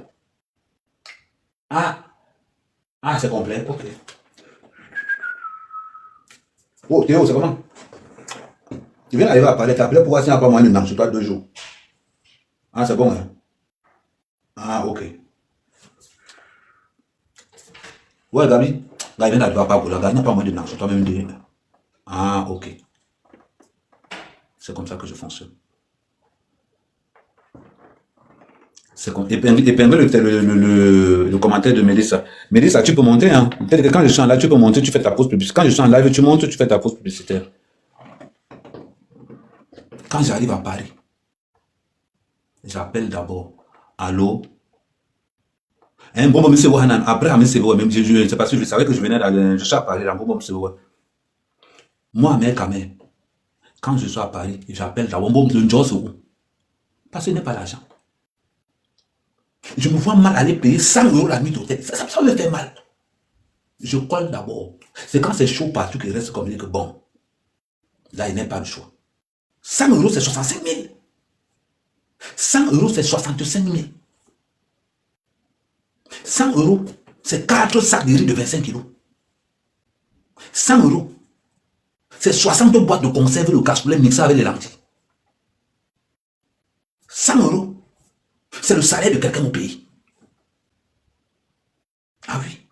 Ah, c'est complet, ok. Oh, Théo, c'est comment? Tu viens d'arriver à Paris, t'as appelé pour voir s'il n'y a pas moyen de dormir chez toi 2 jours. Ah, c'est bon, hein? Ah, ok. Ouais, Gabi. Là, il vient d'arriver à Paris, là, il n'y a pas moyen de dormir chez toi même 2. Ah, ok. C'est comme ça que je fonctionne. C'est comme épingler le commentaire de Mélissa. Mélissa, tu peux monter, hein. Peut-être que quand je suis en live, tu peux monter, tu fais ta pause publicitaire. Quand je suis en live, tu montes, tu fais ta pause publicitaire. Quand j'arrive à Paris, j'appelle d'abord. Allô? Un bon monsieur Wahanan. Après, même c'est parce que je savais que je venais d'aller, je suis à Paris, un bon monsieur Wahanan. Moi, mec, quand je suis à Paris, j'appelle d'abord le Joss. Parce que ce n'est pas l'argent. Je me vois mal aller payer 100 € la nuit d'hôtel. Ça me fait mal. Je colle d'abord. C'est quand c'est chaud partout qu'il reste comme que bon. Là, il n'est pas le choix. 100 € c'est 65 000. 100 € c'est 65 000. 100 € c'est 4 sacs de riz de 25 kilos. 100 €, c'est 60 boîtes de conserve de cassoulet mixées avec les lentilles. 100 €, c'est le salaire de quelqu'un au pays. Ah oui.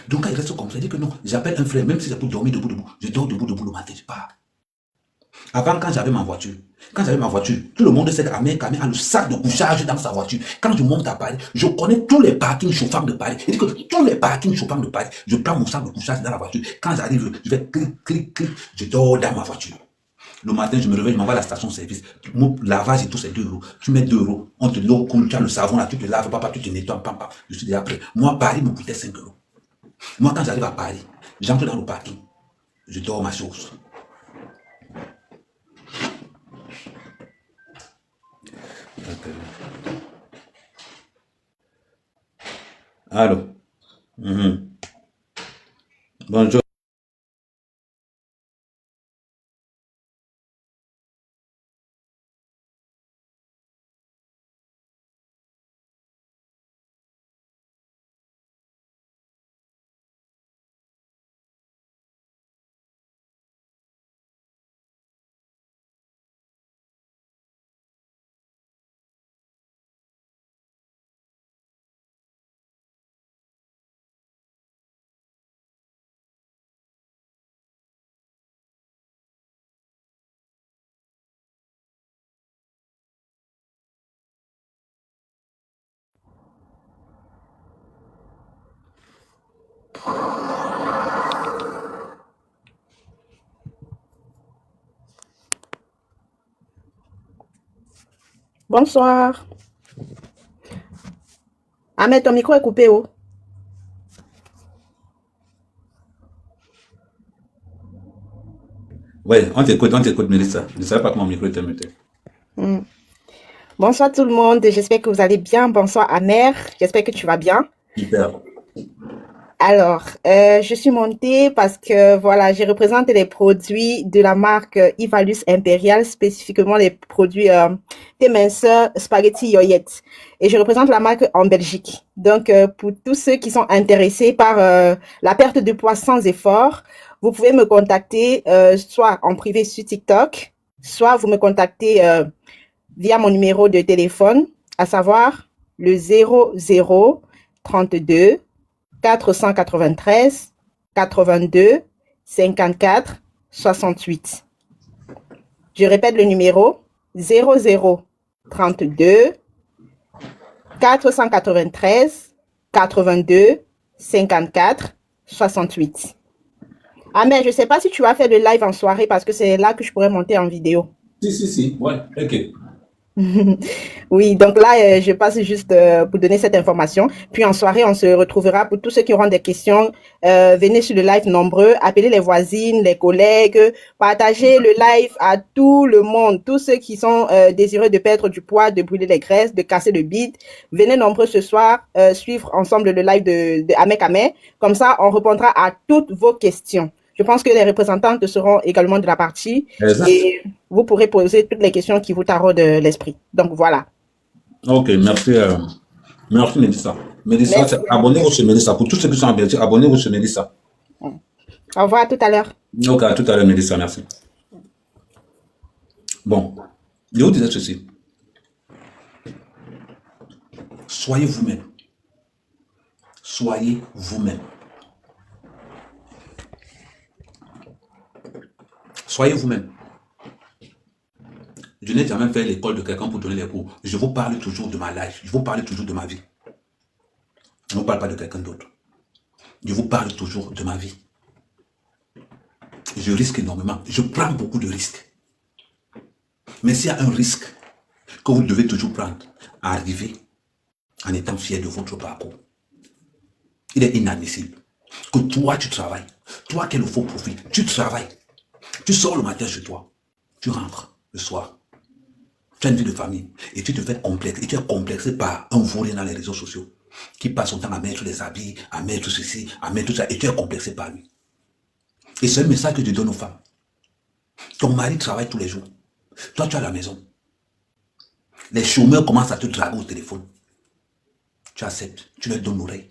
Donc quand il reste comme ça, il dit que non, j'appelle un frère, même si c'est pour dormir debout, je dors debout le matin, je pars. Avant, quand j'avais ma voiture, tout le monde sait qu'Amé a le sac de couchage dans sa voiture. Quand je monte à Paris, je connais tous les parkings chauffants de Paris. Il dit que tous les parkings chauffants de Paris, je prends mon sac de couchage dans la voiture. Quand j'arrive, je vais clic, je dors dans ma voiture. Le matin, je me réveille, je m'envoie à la station-service. Mon lavage et tout, c'est 2 €. Tu mets 2 €, on te l'eau coule, tu as le savon là, tu te laves, papa, tu te nettoies, papa. Je suis déjà prêt. Moi, Paris me coûtait 5 €. Moi, quand j'arrive à Paris, j'entre dans le parking, je dors ma chose. Allô? Bonjour. Bonsoir. Ahmed, ton micro est coupé, oh. Ouais, on t'écoute, Mélissa. Je ne savais pas comment mon micro était muté. Bonsoir tout le monde, j'espère que vous allez bien. Bonsoir Amer, j'espère que tu vas bien. Super. Alors, je suis montée parce que voilà, je représente les produits de la marque Ivalus Imperial, spécifiquement les produits d'éminceur spaghetti yoyette. Et je représente la marque en Belgique. Donc, pour tous ceux qui sont intéressés par la perte de poids sans effort, vous pouvez me contacter soit en privé sur TikTok, soit vous me contactez via mon numéro de téléphone, à savoir le 00 32 493 82 54 68. Je répète le numéro 00 32 493 82 54 68. Ah mais je ne sais pas si tu vas faire le live en soirée parce que c'est là que je pourrais monter en vidéo. Si, ouais, ok. Oui, donc là, je passe juste pour donner cette information. Puis en soirée, on se retrouvera pour tous ceux qui auront des questions. Venez sur le live nombreux, appelez les voisines, les collègues, partagez le live à tout le monde, tous ceux qui sont désireux de perdre du poids, de brûler les graisses, de casser le bide. Venez nombreux ce soir suivre ensemble le live de Amek Amé. Comme ça, on répondra à toutes vos questions. Je pense que les représentantes seront également de la partie. Exact. Et vous pourrez poser toutes les questions qui vous taraudent l'esprit. Donc voilà. Ok, merci. Merci Mélissa. Mélissa, abonnez-vous sur Mélissa. Pour tous ceux qui sont en Belgique, abonnez-vous sur Mélissa. Au revoir, à tout à l'heure. Ok, à tout à l'heure Mélissa, merci. Bon, je vous disais ceci. Soyez vous-même. Soyez vous-même. Soyez vous-même. Je n'ai jamais fait l'école de quelqu'un pour donner les cours. Je vous parle toujours de ma life. Je vous parle toujours de ma vie. Je ne vous parle pas de quelqu'un d'autre. Je vous parle toujours de ma vie. Je risque énormément. Je prends beaucoup de risques. Mais s'il y a un risque que vous devez toujours prendre, arriver en étant fier de votre parcours, il est inadmissible que toi, tu travailles. Toi qui es le faux profil, tu travailles. Tu sors le matin chez toi. Tu rentres le soir. Tu as une vie de famille et tu te fais complexe. Et tu es complexé par un vaurien dans les réseaux sociaux qui passe son temps à mettre les habits, à mettre ceci, à mettre tout ça. Et tu es complexé par lui. Et c'est un message que je donne aux femmes. Ton mari travaille tous les jours. Toi, tu es à la maison. Les chômeurs commencent à te draguer au téléphone. Tu acceptes. Tu leur donnes l'oreille.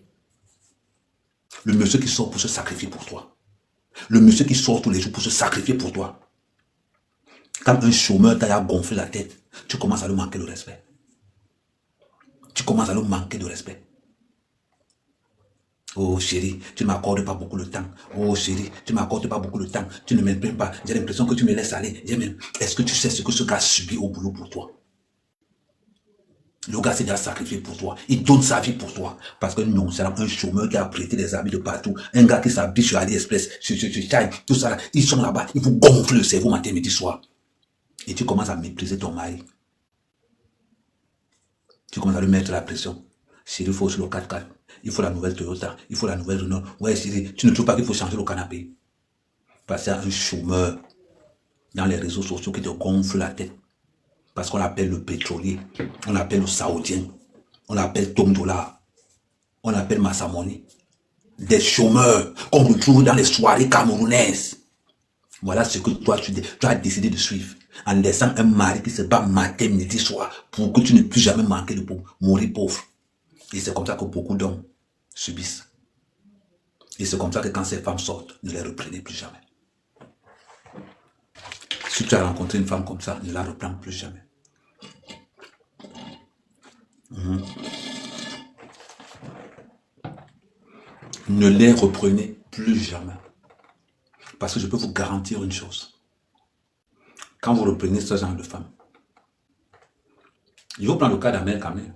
Le monsieur qui sort pour se sacrifier pour toi. Le monsieur qui sort tous les jours pour se sacrifier pour toi. Quand un chômeur t'a gonflé la tête, tu commences à lui manquer de respect. Tu commences à lui manquer de respect. Oh chérie, tu ne m'accordes pas beaucoup de temps. Oh chérie, tu ne m'accordes pas beaucoup de temps. Tu ne m'aimes pas. J'ai l'impression que tu me laisses aller. Est-ce que tu sais ce que ce gars subit au boulot pour toi? Le gars s'est déjà sacrifié pour toi. Il donne sa vie pour toi. Parce que non, c'est un chômeur qui a prêté des habits de partout. Un gars qui s'habille sur AliExpress, sur Chine, tout ça. Là. Ils sont là-bas. Ils vous gonflent le cerveau matin, midi, soir. Et tu commences à mépriser ton mari. Tu commences à lui mettre la pression. Chérie, il faut sur le 4x4. Il faut la nouvelle Toyota. Il faut la nouvelle Renault. Ouais, chérie, tu ne trouves pas qu'il faut changer le canapé. Parce qu'il y a un chômeur dans les réseaux sociaux qui te gonfle la tête. Parce qu'on l'appelle le pétrolier. On l'appelle le saoudien. On l'appelle Tom Dollar. On l'appelle Massamoni. Des chômeurs qu'on retrouve dans les soirées camerounaises. Voilà ce que toi, tu as décidé de suivre. En laissant un mari qui se bat matin, midi, soir, pour que tu ne puisses jamais manquer de mourir pauvre. Et c'est comme ça que beaucoup d'hommes subissent. Et c'est comme ça que quand ces femmes sortent, ne les reprenez plus jamais. Si tu as rencontré une femme comme ça, ne la reprends plus jamais. Ne les reprenez plus jamais. Parce que je peux vous garantir une chose. Quand vous reprenez ce genre de femme, je vous prends le cas d'Amel Kamel.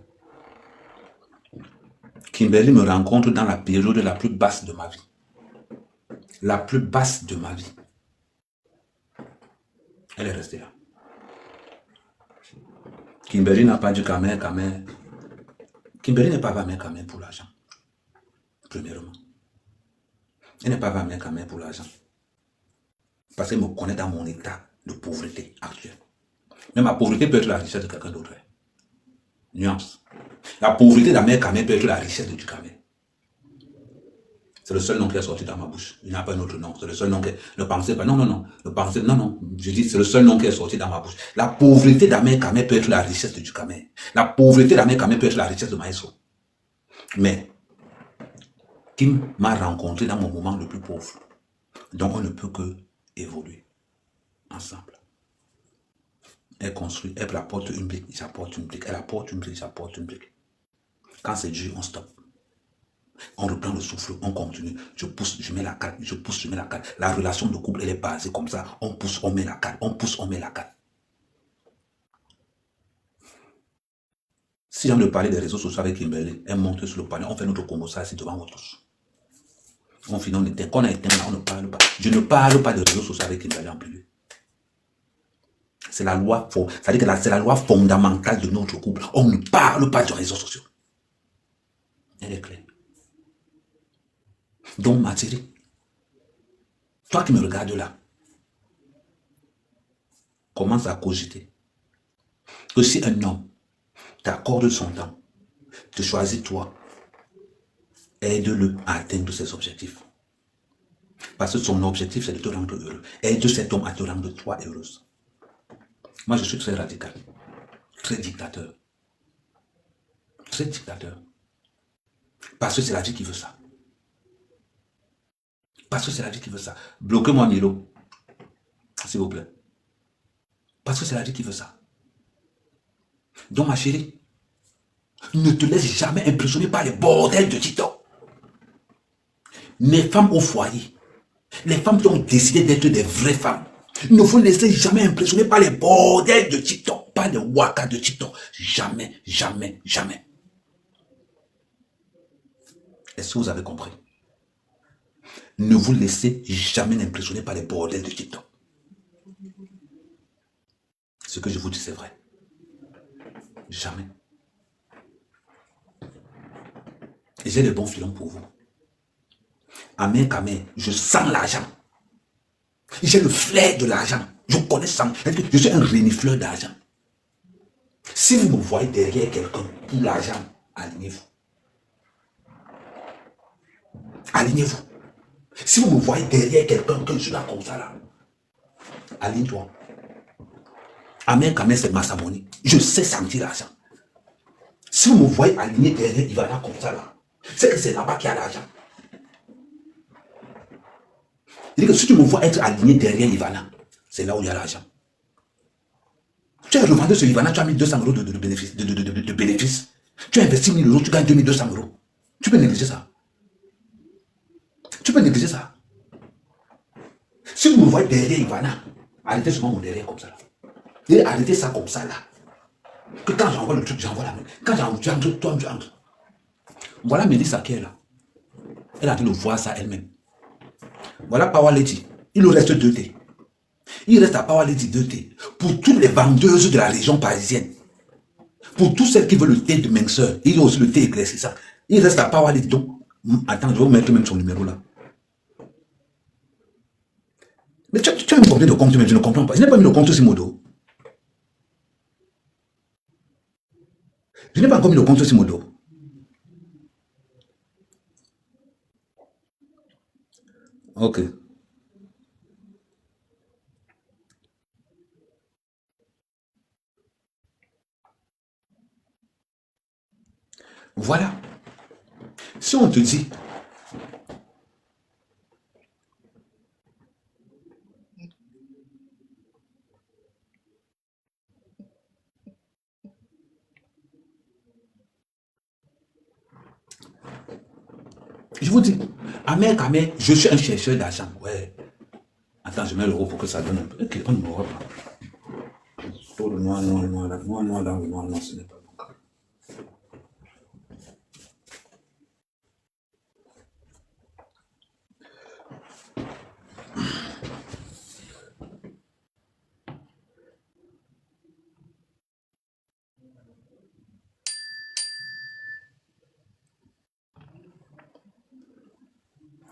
Kimberly me rencontre dans la période la plus basse de ma vie. La plus basse de ma vie. Elle est restée là. Kimberly n'a pas dit Kamel. Kimberly n'est pas avec Kamel pour l'argent. Premièrement. Elle n'est pas avec Kamel pour l'argent. Parce qu'elle me connaît dans mon état de pauvreté actuel. Mais ma pauvreté peut être la richesse de quelqu'un d'autre. Nuance. La pauvreté d'Amel Kamel peut être la richesse de Dukamel. C'est le seul nom qui est sorti dans ma bouche. Il n'y a pas un autre nom. C'est le seul nom qui est... Ne pensez pas. Non. Je dis, c'est le seul nom qui est sorti dans ma bouche. La pauvreté d'Amel Kamel peut être la richesse de Dukamel. La pauvreté d'Amel Kamel peut être la richesse de Maestro. Mais, Kim m'a rencontré dans mon moment le plus pauvre. Donc, on ne peut que évoluer ensemble. Elle construit, elle apporte une brique, j'apporte une brique. Elle apporte une brique, j'apporte une brique. Quand c'est dur, on stoppe. On reprend le souffle, on continue. Je pousse, je mets la carte, je pousse, je mets la carte. La relation de couple, elle est basée comme ça. On pousse, on met la carte. On pousse, on met la carte. Si j'ai envie de parler des réseaux sociaux avec Kimberly, elle monte sur le panneau, on fait notre Congo ça ici devant vous tous. On finit, on éteint. Quand on a éteint là, on ne parle pas. Je ne parle pas des réseaux sociaux avec Kimberly en privé. C'est la loi, c'est-à-dire que c'est la loi fondamentale de notre couple. On ne parle pas des réseaux sociaux. Elle est claire. Donc, ma chérie, toi qui me regardes là, commence à cogiter que si un homme t'accorde son temps, te choisit toi, aide-le à atteindre ses objectifs. Parce que son objectif, c'est de te rendre heureux. Aide cet homme à te rendre toi heureuse. Moi, je suis très radical, très dictateur. Très dictateur. Parce que c'est la vie qui veut ça. Parce que c'est la vie qui veut ça. Bloquez-moi Milo, s'il vous plaît. Parce que c'est la vie qui veut ça. Donc, ma chérie, ne te laisse jamais impressionner par les bordels de TikTok. Les femmes au foyer, les femmes qui ont décidé d'être des vraies femmes, ne vous laissez jamais impressionner par les bordels de TikTok, pas les waka de TikTok. Jamais, jamais, jamais. Est-ce que vous avez compris? Ne vous laissez jamais impressionner par les bordels de TikTok. Ce que je vous dis, c'est vrai. Jamais. Et j'ai de bons filons pour vous. Amen, amen. Je sens l'argent. J'ai le flair de l'argent. Je connais ça. Je suis un renifleur d'argent. Si vous me voyez derrière quelqu'un pour l'argent, alignez-vous. Alignez-vous. Si vous me voyez derrière quelqu'un que je suis là comme ça, là, aligne-toi. Amen, amen, c'est Massamoni. Je sais sentir l'argent. Si vous me voyez aligné derrière Ivana comme ça, là, c'est que c'est là-bas qu'il y a l'argent. Il dit que si tu me vois être aligné derrière Ivana, c'est là où il y a l'argent. Tu as revendu sur Ivana, tu as mis 200 euros de bénéfice. Tu as investi 1000 euros, tu gagnes 2200 euros. Tu peux négliger ça. Tu peux négliger ça. Si vous me voyez derrière Ivana, arrêtez seulement mon derrière comme ça. Là. Et arrêtez ça comme ça là. Que quand j'envoie le truc, j'envoie la main. Quand j'envoie, tu entres, toi, tu entres. Voilà Mélissa qui est là. Elle a en train de voir ça elle-même. Voilà Power Lady. Il nous reste 2 thés. Il reste à Power Lady 2 thés. Pour toutes les vendeuses de la région parisienne. Pour tous celles qui veulent le thé de minceur. Il y a aussi le thé éclairci, ça. Il reste à Power Lady. Donc, attends, je vais vous mettre même son numéro là. Mais tu as mis combien de comptes, mais je ne comprends pas. Je n'ai pas mis le compte Simodo. Je n'ai pas encore mis le compte Simodo. Ok. Voilà. Si on te dit, je vous dis, Amen, je suis un chercheur d'argent. Ouais. Attends, je mets l'euro pour que ça donne un peu. Ok, on me reprend. Tout le noir, dans le noir, ce n'est pas bon cas.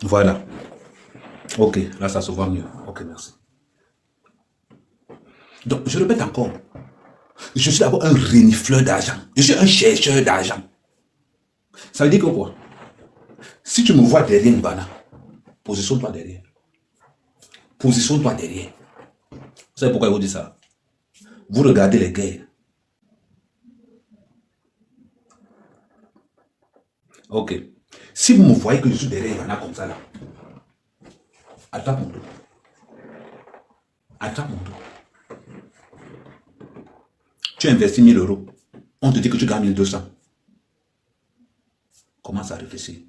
Voilà. Ok, là ça se voit mieux. Ok, merci. Donc, je répète encore. Je suis d'abord un renifleur d'argent. Je suis un chercheur d'argent. Ça veut dire que quoi? Si tu me vois derrière Ivana, positionne-toi derrière. Positionne-toi derrière. Vous savez pourquoi je vous dis ça? Vous regardez les guerres. Ok. Si vous me voyez que je suis derrière Ivana comme ça là, attrape mon dos. Attrape mon dos. Tu investis 1000 euros. On te dit que tu gagnes 1200. Commence à réfléchir.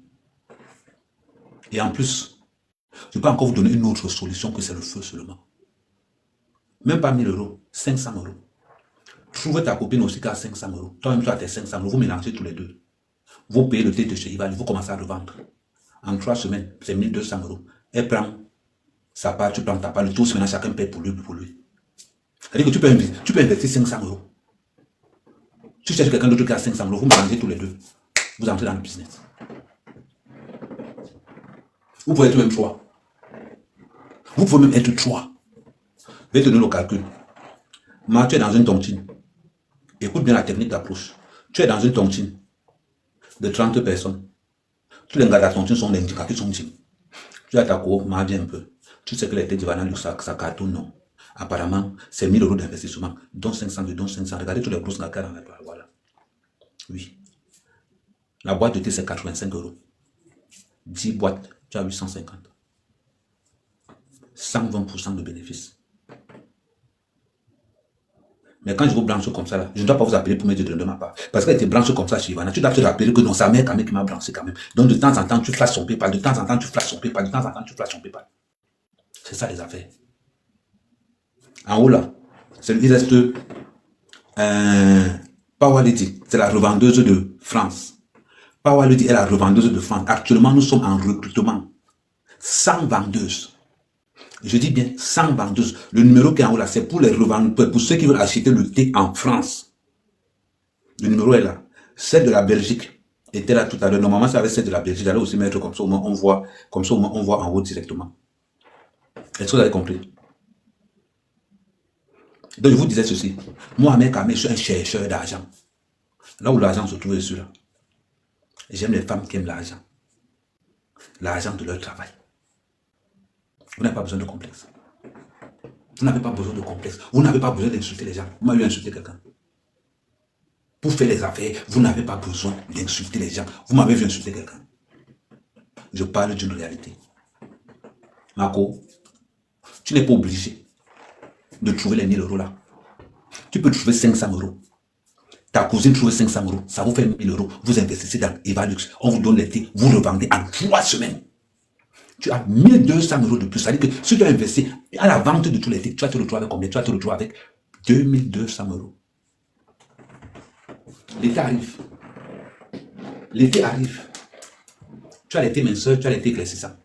Et en plus, je peux encore vous donner une autre solution que c'est le feu seulement. Même pas 1000 euros, 500 euros. Trouvez ta copine aussi qui a 500 euros. Toi-même, tu as tes 500 euros. Vous mélangez tous les deux. Vous payez le thé de chez Ival, vous commencez à revendre. En 3 semaines, c'est 1200 euros. Elle prend sa part, tu prends ta part. Le tout, maintenant, chacun paye pour lui. C'est-à-dire que tu peux investir 500 euros. Tu cherches quelqu'un d'autre qui a 500 euros, vous mélangez tous les deux. Vous entrez dans le business. Vous pouvez être même 3. Vous pouvez même être 3. Je vais te donner le calcul. Moi, tu es dans une tontine. Écoute bien la technique d'approche. Tu es dans une tontine de 30 personnes. Tous les gars de la tontine sont handicapés, sont team. Tu as ta cour, viens un peu. Tu sais que les têtes d'Ivana, ça cartonne, non. Apparemment, c'est 1000 euros d'investissement. Dont 500, dont 500. Regardez tous les grosses gars dans la voilà. Oui. La boîte de thé, c'est 85 euros. 10 boîtes, tu as 850. 120% de bénéfices. Mais quand je vous branche comme ça, là, je ne dois pas vous appeler pour me dire de ma part. Parce qu'elle te branche comme ça chez Ivana, tu dois te rappeler que non, sa mère quand même qui m'a branché quand même. Donc de temps en temps, tu flashes son PayPal, de temps en temps, tu flashes son PayPal, de temps en temps, tu flashes son PayPal. C'est ça les affaires. En haut là, il reste Power Lady, c'est la revendeuse de France. Power Lady est la revendeuse de France. Actuellement, nous sommes en recrutement. 100 vendeuses. Je dis bien 100 vendeuses. Le numéro qui est en haut là, c'est pour les revendeurs, pour ceux qui veulent acheter le thé en France. Le numéro est là. Celle de la Belgique était là tout à l'heure. Normalement, ça avait celle de la Belgique. J'allais aussi mettre comme ça, au moins on voit, comme ça, au moins on voit en haut directement. Est-ce que vous avez compris? Donc, je vous disais ceci. Moi, Ahmed Kamé, je suis un chercheur d'argent. Là où l'argent se trouve, c'est là. J'aime les femmes qui aiment l'argent. L'argent de leur travail. Vous n'avez pas besoin de complexe. Vous n'avez pas besoin de complexe. Vous n'avez pas besoin d'insulter les gens. Vous m'avez insulté quelqu'un. Pour faire les affaires, vous n'avez pas besoin d'insulter les gens. Vous m'avez vu insulter quelqu'un. Je parle d'une réalité. Marco, tu n'es pas obligé de trouver les 1000 euros là. Tu peux trouver 500 euros. Ta cousine trouve 500 euros. Ça vous fait 1000 euros. Vous investissez dans Evalux. On vous donne les thés. Vous revendez en 3 semaines. Tu as 1200 euros de plus. Ça veut dire que si tu as investi à la vente de tous les thés, tu vas te retrouver avec combien? Tu vas te retrouver avec 2200 euros. L'été arrive. L'été arrive. Tu as les thés minceurs, tu as les thés éclaircissants.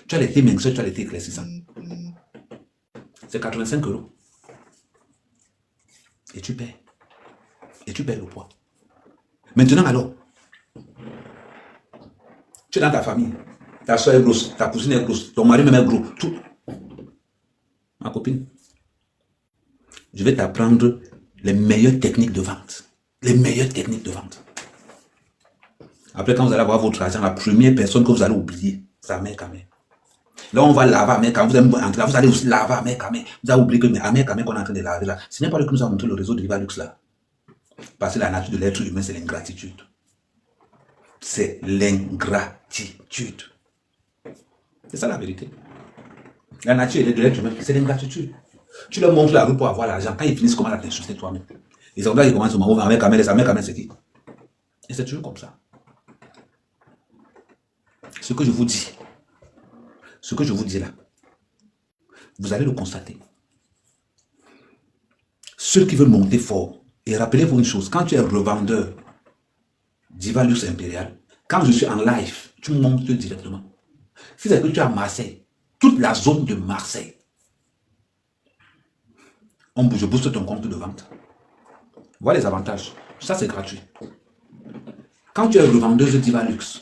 Tu as les thés minceurs, tu as les thés éclaircissants. C'est 85 euros. Et tu paies. Et tu paies le poids. Maintenant alors, tu es dans ta famille. Ta soeur est grosse, ta cousine est grosse, ton mari même est gros. Tout. Ma copine, je vais t'apprendre les meilleures techniques de vente. Les meilleures techniques de vente. Après, quand vous allez avoir votre argent, la première personne que vous allez oublier, c'est Ahmed Kamé. Là, on va laver Ahmed Kamé. Vous allez entrer là, vous allez aussi laver Ahmed Kamé. Vous allez oublier que Ahmed Kamé qu'on est en train de laver là, ce n'est pas lui qui nous a montré le réseau de Rivalux là. Parce que la nature de l'être humain, c'est l'ingratitude. C'est l'ingratitude. C'est ça la vérité. La nature de l'être humain, c'est l'ingratitude. Tu leur montres la rue pour avoir l'argent. Quand ils finissent, comment t'insulter toi-même? Et c'est comme ça qu'ils commencent au moment Ahmed Kamé, c'est qui? Et c'est toujours comme ça. Ce que je vous dis là, vous allez le constater. Ceux qui veulent monter fort, et rappelez-vous une chose, quand tu es revendeur d'Ivalux Impérial, quand je suis en live, tu montes directement. Si c'est que tu es à Marseille, toute la zone de Marseille, je booste ton compte de vente. Voilà les avantages. Ça, c'est gratuit. Quand tu es revendeuse d'Ivalux,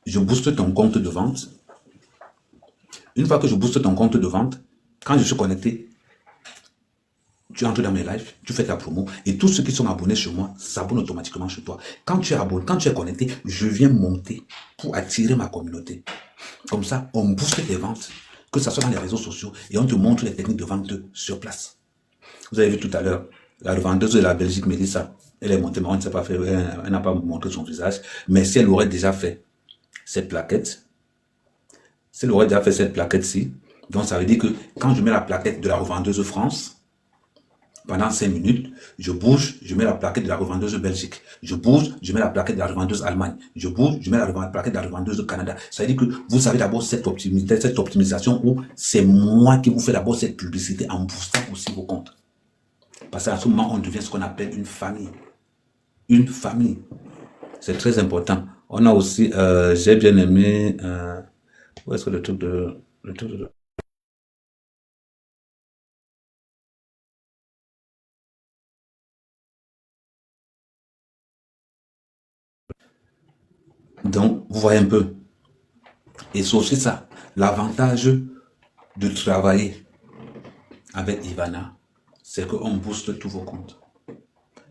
je booste ton compte de vente. Une fois que je booste ton compte de vente, quand je suis connecté, tu entres dans mes lives, tu fais ta promo et tous ceux qui sont abonnés sur moi s'abonnent automatiquement sur toi. Quand tu es abonné, quand tu es connecté, je viens monter pour attirer ma communauté. Comme ça, on booste tes ventes, que ce soit dans les réseaux sociaux et on te montre les techniques de vente sur place. Vous avez vu tout à l'heure, la revendeuse de la Belgique, Mélissa, elle est montée, mais on ne sait pas faire, elle n'a pas montré son visage, mais si elle aurait déjà fait cette plaquette, ci, donc ça veut dire que quand je mets la plaquette de la revendeuse France, pendant 5 minutes, je bouge, je mets la plaquette de la revendeuse Belgique. Je bouge, je mets la plaquette de la revendeuse Allemagne. Je bouge, je mets la plaquette de la revendeuse Canada. Ça veut dire que vous savez d'abord cette optimisation où c'est moi qui vous fais d'abord cette publicité en boostant aussi vos comptes. Parce qu'à ce moment, on devient ce qu'on appelle une famille. Une famille. C'est très important. On a aussi, j'ai bien aimé, où est-ce que le truc de... Donc, vous voyez un peu. Et c'est aussi ça, l'avantage de travailler avec Ivana, c'est qu'on booste tous vos comptes.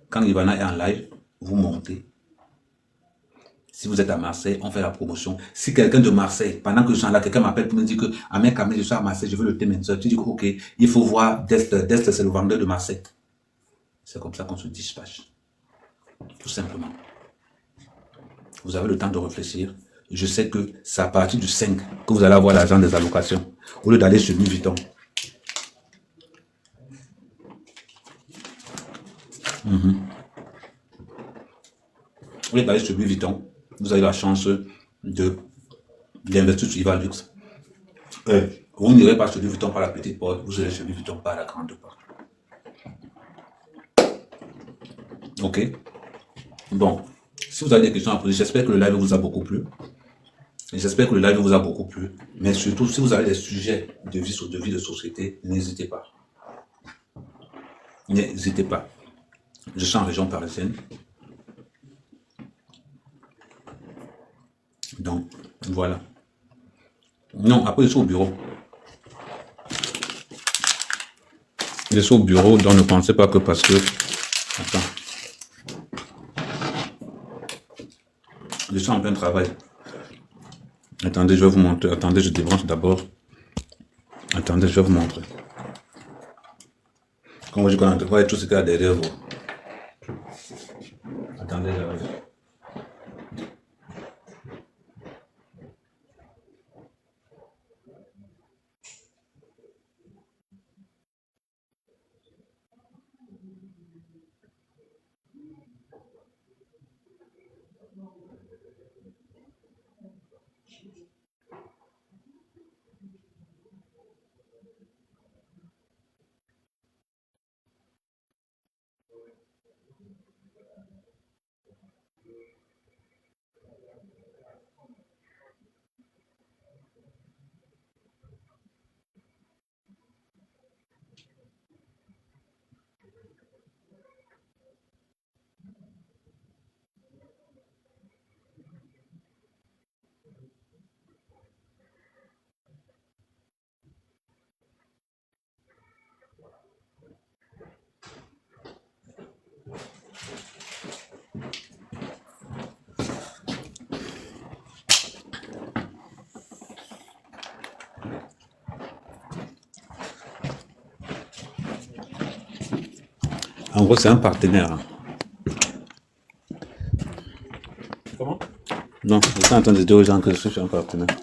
Quand Ivana est en live, vous montez. Si vous êtes à Marseille, on fait la promotion. Si quelqu'un de Marseille, pendant que je suis là, quelqu'un m'appelle pour me dire que Ahmed Kamé, je suis à Marseille, je veux le thé minceur. Tu dis que ok, il faut voir Dest, c'est le vendeur de Marseille. C'est comme ça qu'on se dispatche. Tout simplement. Vous avez le temps de réfléchir. Je sais que c'est à partir du 5 que vous allez avoir l'argent des allocations. Au lieu d'aller sur Louis Vuitton. Au lieu d'aller sur Louis Vuitton, vous avez la chance d'investir sur Ivalux. Vous n'irez pas sur Louis Vuitton par la petite porte, vous irez sur Louis Vuitton par la grande porte. Ok? Bon. Si vous avez des questions à poser, j'espère que le live vous a beaucoup plu. Et j'espère que le live vous a beaucoup plu. Mais surtout, si vous avez des sujets de vie de société, n'hésitez pas. N'hésitez pas. Je suis en région parisienne. Donc, voilà. Non, après, je suis au bureau. Je suis au bureau, donc ne pensez pas que parce que... Attends. Je suis en plein travail. Attendez, je vais vous montrer. Attendez, je débranche d'abord. Attendez, je vais vous montrer. Comme vous dites, vous voyez tout ce qu'il y a derrière vous. Attendez, j'arrive. En gros, c'est un partenaire. Hein. Comment? Non, je suis en train de dire aux gens que je suis un partenaire.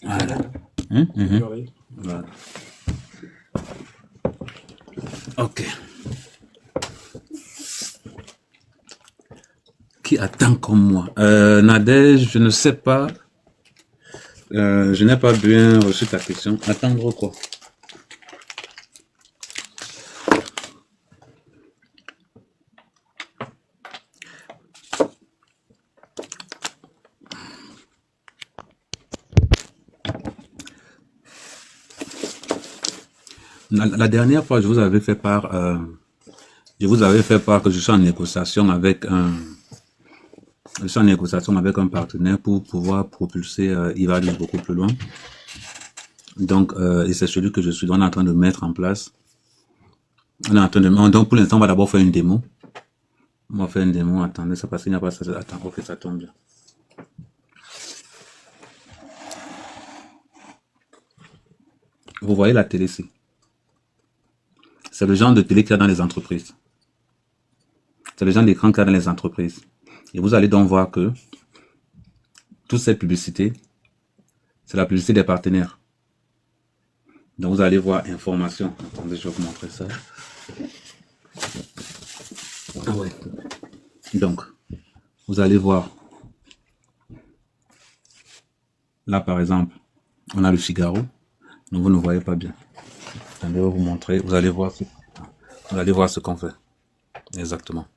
Voilà. Voilà. Ok. Qui attend comme moi? Nadège, je ne sais pas. Je n'ai pas bien reçu ta question. Attendre quoi? La dernière fois, je vous avais fait part que je suis en négociation avec un partenaire pour pouvoir propulser Ivalus beaucoup plus loin. Donc, et c'est celui que je suis en train de mettre en place. Donc, pour l'instant, on va d'abord faire une démo. On va faire une démo. Attendez, ça passe, il n'y a pas ça. Attends, ok, ça tombe bien. Vous voyez la télé ici. C'est le genre de télé qu'il y a dans les entreprises. C'est le genre d'écran qu'il y a dans les entreprises. Et vous allez donc voir que toute cette publicité, c'est la publicité des partenaires. Donc vous allez voir information. Attendez, je vais vous montrer ça. Ah ouais. Donc, vous allez voir. Là, par exemple, on a le Figaro. Donc vous ne voyez pas bien. Je vais vous montrer. Vous allez voir ce qu'on fait. Exactement.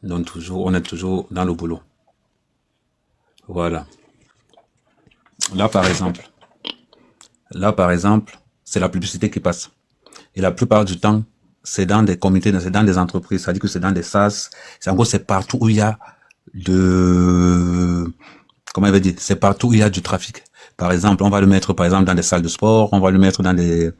Donc toujours, on est toujours dans le boulot. Voilà. Là par exemple, c'est la publicité qui passe. Et la plupart du temps, c'est dans des comités, c'est dans des entreprises. C'est-à-dire que c'est dans des SaaS. En gros, c'est partout où il y a comment il va dire, c'est partout où il y a du trafic. Par exemple, on va le mettre par exemple dans des salles de sport, on va le mettre dans des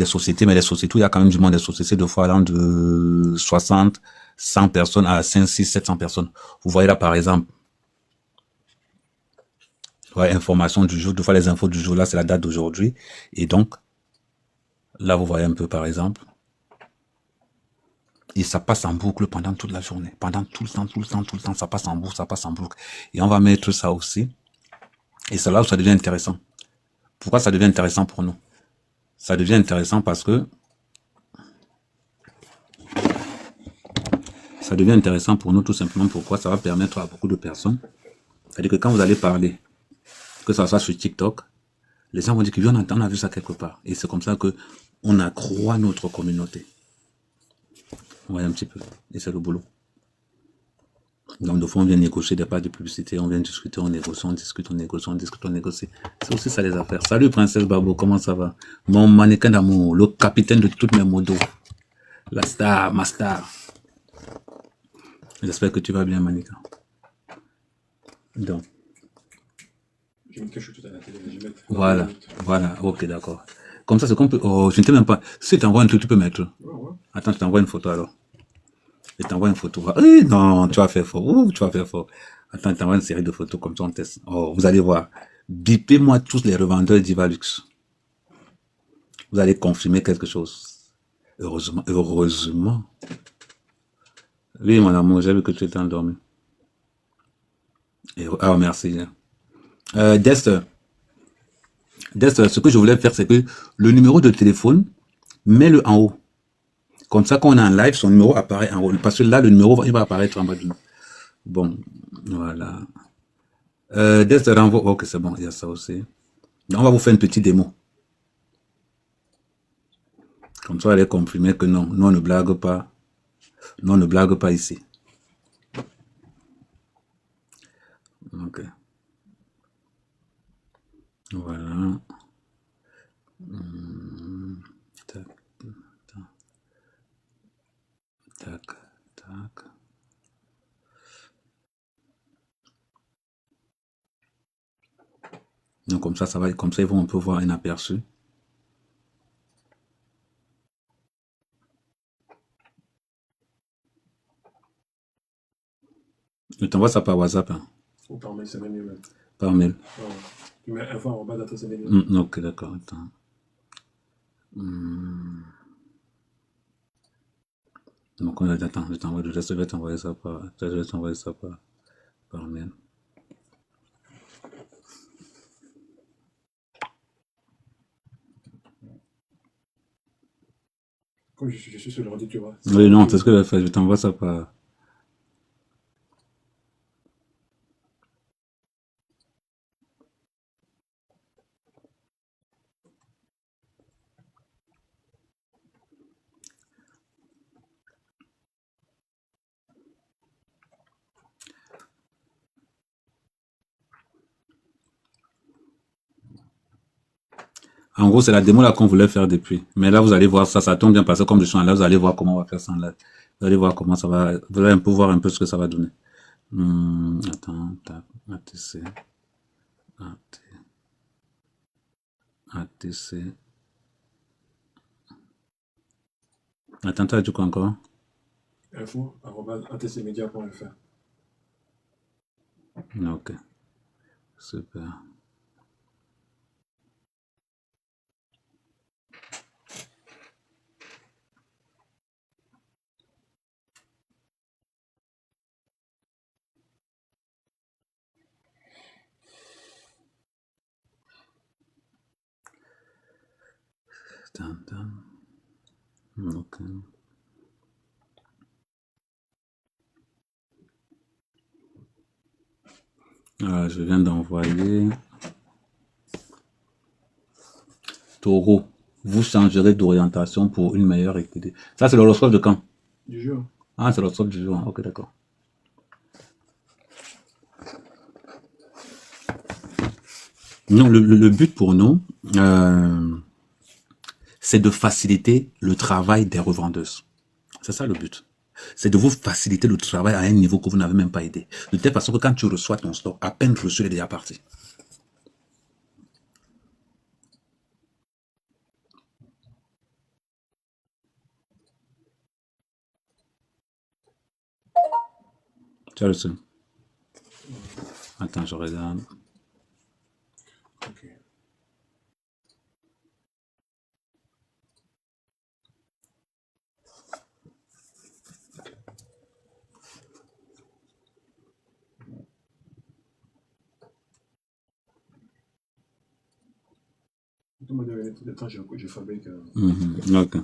sociétés, mais les sociétés où il y a quand même du monde, des sociétés de fois allant de 60, 100 personnes à 5, 6, 700 personnes. Vous voyez là par exemple, ouais, information du jour, deux fois les infos du jour, là c'est la date d'aujourd'hui. Et donc, là vous voyez un peu par exemple, et ça passe en boucle pendant toute la journée, pendant tout le temps, ça passe en boucle. Et on va mettre ça aussi. Et c'est là où ça devient intéressant. Pourquoi ça devient intéressant pour nous? Ça devient intéressant parce que ça devient intéressant pour nous tout simplement pourquoi ça va permettre à beaucoup de personnes. C'est-à-dire que quand vous allez parler, que ça soit sur TikTok, les gens vont dire que oui, on a vu ça quelque part. Et c'est comme ça que on accroît notre communauté. Vous voyez un petit peu. Et c'est le boulot. Donc, de fois, on vient négocier des parts de publicité, on vient discuter, on négocie, on discute, on négocie, on discute, on négocie. C'est aussi ça les affaires. Salut, Princesse Babo, comment ça va? Mon mannequin d'amour, le capitaine de toutes mes modos. La star, ma star. J'espère que tu vas bien, mannequin. Donc, Je vais me cacher tout à la télé, mais je vais mettre. voilà, voilà, ok, d'accord. Comme ça, c'est qu'on peut... Oh, je ne sais même pas. Si tu envoies un truc, tu peux mettre. Ouais, ouais. Attends, je t'envoie une photo alors. Je t'envoie une photo. Non, tu vas faire fort. Ouh, tu vas faire fort. Attends, je t'envoie une série de photos comme ça, on teste. Oh, vous allez voir. Bipez-moi tous les revendeurs d'Ivalux. Vous allez confirmer quelque chose. Heureusement, heureusement. Oui, mon amour, j'ai vu que tu étais endormi. Ah, merci. Dest, ce que je voulais faire, c'est que le numéro de téléphone, mets-le en haut. Comme ça, quand on est en live, son numéro apparaît en haut. Parce que là, le numéro, il va apparaître en bas de nous. Bon, voilà. Dest renvoie. Ok, c'est bon, il y a ça aussi. Donc, on va vous faire une petite démo. Comme ça, elle est comprimée que non, nous on ne blague pas. Nous on ne blague pas ici. Ok. Voilà. Tac, tac, tac, tac. Donc comme ça va, comme ça, on peut voir un aperçu. Je t'envoie ça par WhatsApp, hein, Ou par mail, c'est même mieux. par mail. Ouais. Tu mets info en bas d'adresse mail. Ok, d'accord, attends. Donc attends, je vais t'envoyer ça par mail. Comme je suis sur l'ordi, tu vois. Oui, non, c'est ce que je vais faire, je t'envoie ça par... En gros, c'est la démo là qu'on voulait faire depuis. Mais là, vous allez voir ça, ça tombe bien parce que comme je suis en live, vous allez voir comment on va faire ça en live. Vous allez voir comment ça va, vous allez un peu voir un peu ce que ça va donner. Attends, tac, ATC, AT, ATC. Attends, tu as dit quoi encore? Info, @atcmedia.fr. Ok, super. Ok. Ah, je viens d'envoyer. Taureau, vous changerez d'orientation pour une meilleure équité. Ça, c'est l'horoscope de quand? Du jour. Ah, c'est l'horoscope du jour. Ok, d'accord. Non, le but pour nous, c'est de faciliter le travail des revendeuses. C'est ça le but. C'est de vous faciliter le travail à un niveau que vous n'avez même pas aidé. De telle façon que quand tu reçois ton stock, à peine reçu, il est déjà parti. Tu as reçu? Attends, je regarde. Ok. Tout le monde avait tout le temps, je fabrique. Ok.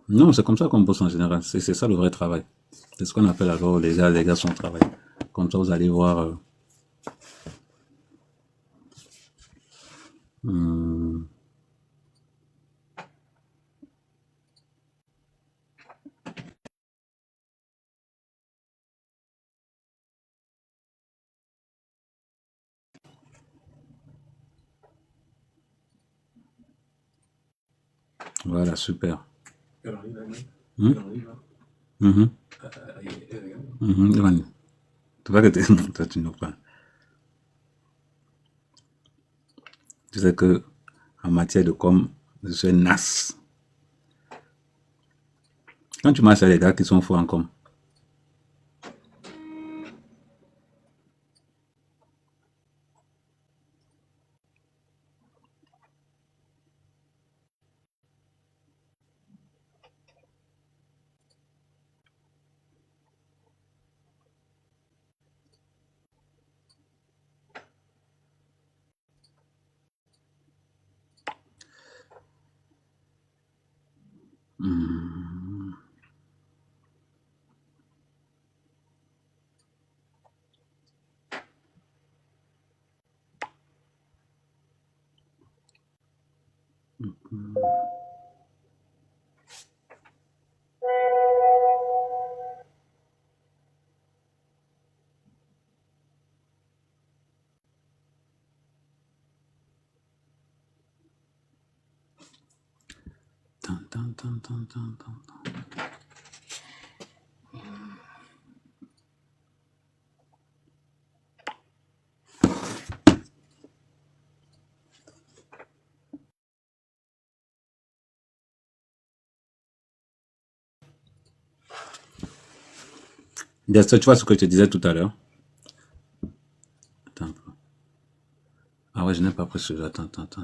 Non, c'est comme ça qu'on bosse en général. C'est ça le vrai travail. C'est ce qu'on appelle alors les gars sont au travail. Comme ça, vous allez voir. Voilà, super. Elle arrive, là, Hmm? elle arrive, là. Mhm. Elle regarde. Evan, tu vois que toi, tu nous parles. Tu sais que en matière de com, je suis naze. Quand tu marches à les gars qui sont forts en com, tan, tan, tan, tan, tan, tan. Dexter, tu vois ce que je te disais tout à l'heure? Attends un peu. Ah ouais, je n'ai pas pris celui-là. Attends, attends, attends.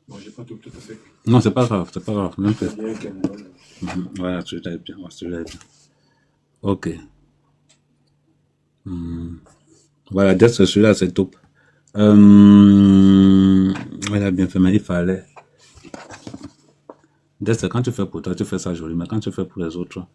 Bon, j'ai pas tout à fait. Non, c'est pas grave, c'est pas grave. Même fait. Bien qu'elle donne. Voilà, celui-là est bien. Ouais, celui-là est bien. Ok. Voilà, Dexter, celui-là, c'est top. Elle a bien fait, mais il fallait. Dexter, quand tu fais pour toi, tu fais ça joli, mais quand tu fais pour les autres,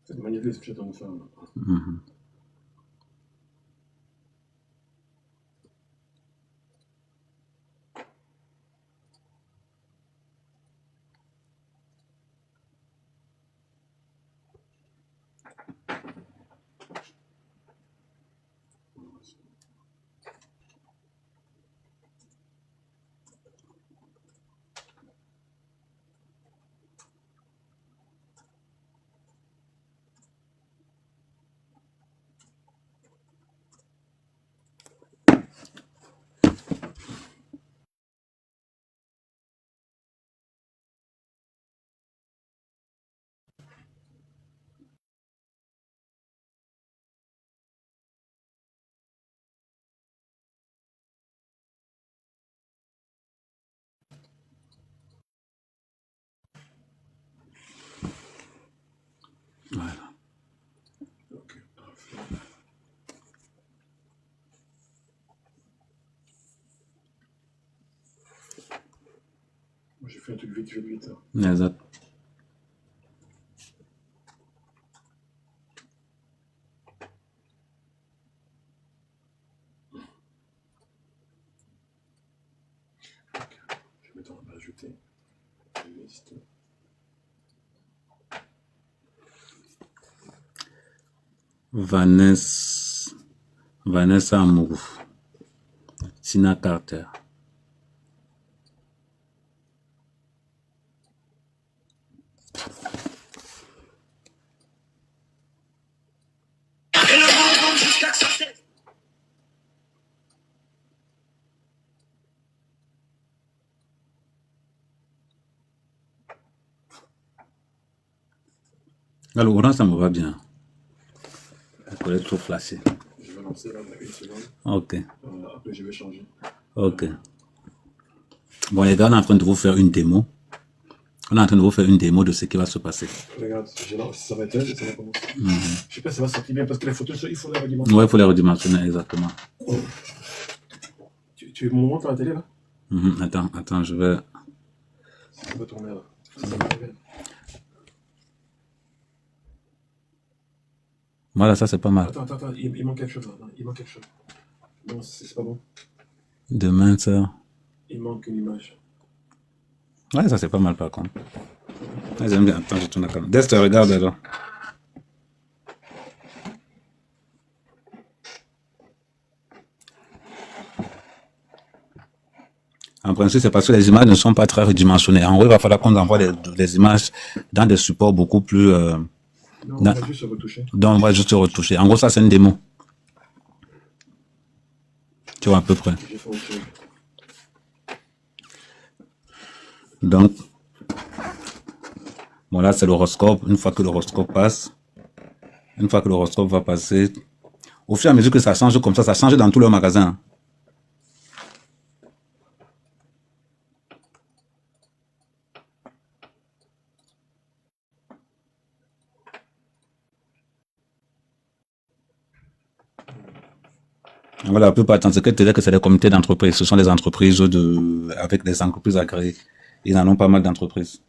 C'est magnifique ce que j'attends de faire. voilà. Ok, parfait. Moi, j'ai fait un truc vite, vite, vite. Hein. Exact. Je vais mettre en ajouter. Liste. Vanessa Amourou. Sina Carter. Alors, orange, ça me va bien. La couleur est trop flashée. Je vais lancer là, dans une seconde. Ok, Après, je vais changer. ok. Bon, les gars, on est en train de vous faire une démo. On est en train de vous faire une démo de ce qui va se passer. Regarde, je lance, ça va être et ça va commencer. Je sais pas si ça va sortir bien parce que les photos, il faut les redimensionner. Ouais, il faut les redimensionner, exactement. Tu me montres la télé là? Attends, je vais... Ça va tourner là. Ça va tourner. Voilà, ça c'est pas mal. Attends, il manque quelque chose là. Non, il manque quelque chose. Non, c'est pas bon. Demain, ça... Il manque une image. Ouais, ça c'est pas mal par contre. Ouais, j'aime bien. Attends, je tourne la caméra. Dexter, regarde alors. En principe, c'est parce que les images ne sont pas très redimensionnées. En gros, il va falloir qu'on envoie les images dans des supports beaucoup plus... Non, on Non. va juste se retoucher. donc, on va juste retoucher. En gros, ça c'est une démo. Tu vois à peu près. J'ai fait autre chose. Donc, bon là c'est l'horoscope. Une fois que l'horoscope passe, une fois que l'horoscope va passer, au fur et à mesure que ça change comme ça change dans tous les magasins. Voilà, la plupart du temps, c'est que c'est des comités d'entreprise. Ce sont des entreprises avec des entreprises agréées. Ils en ont pas mal d'entreprises.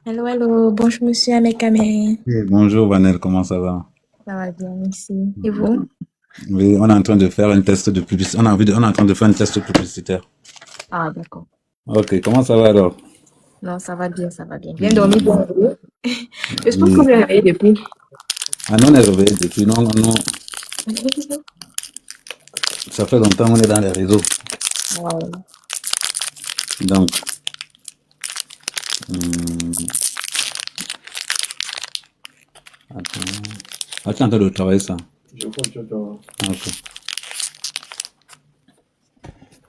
Hello, hello. Bonjour, monsieur Amekame. Bonjour Vanel, comment ça va? Ça va bien, merci. Et vous? Oui, on est en train de faire un test de publicité. On est en train de faire un test publicitaire. Ah, d'accord. Ok, comment ça va alors? Non, ça va bien, ça va bien. Bien dormi, bien réveillé. Je suppose que vous me réveillez depuis. Ah non, on est réveillé depuis. Non, ça fait longtemps qu'on est dans les réseaux. Wow. Donc, hum, attends. Ah, tu es en train de travailler ça. Je continue de... Ok.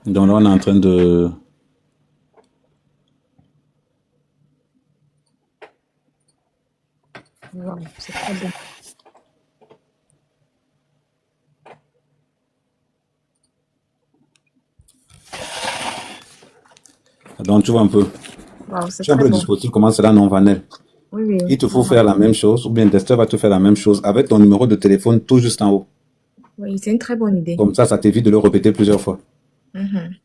Donc là, on est en train de... Wow, c'est très bien. Donc, tu vois un peu. Wow, c'est Tu as un peu très le bon. dispositif, comment c'est là, non, Vanel? Oui, oui. Il te faut faire la même chose, ou bien Dexter va te faire la même chose avec ton numéro de téléphone tout juste en haut. Oui, c'est une très bonne idée. Comme ça t'évite de le répéter plusieurs fois. Mhm.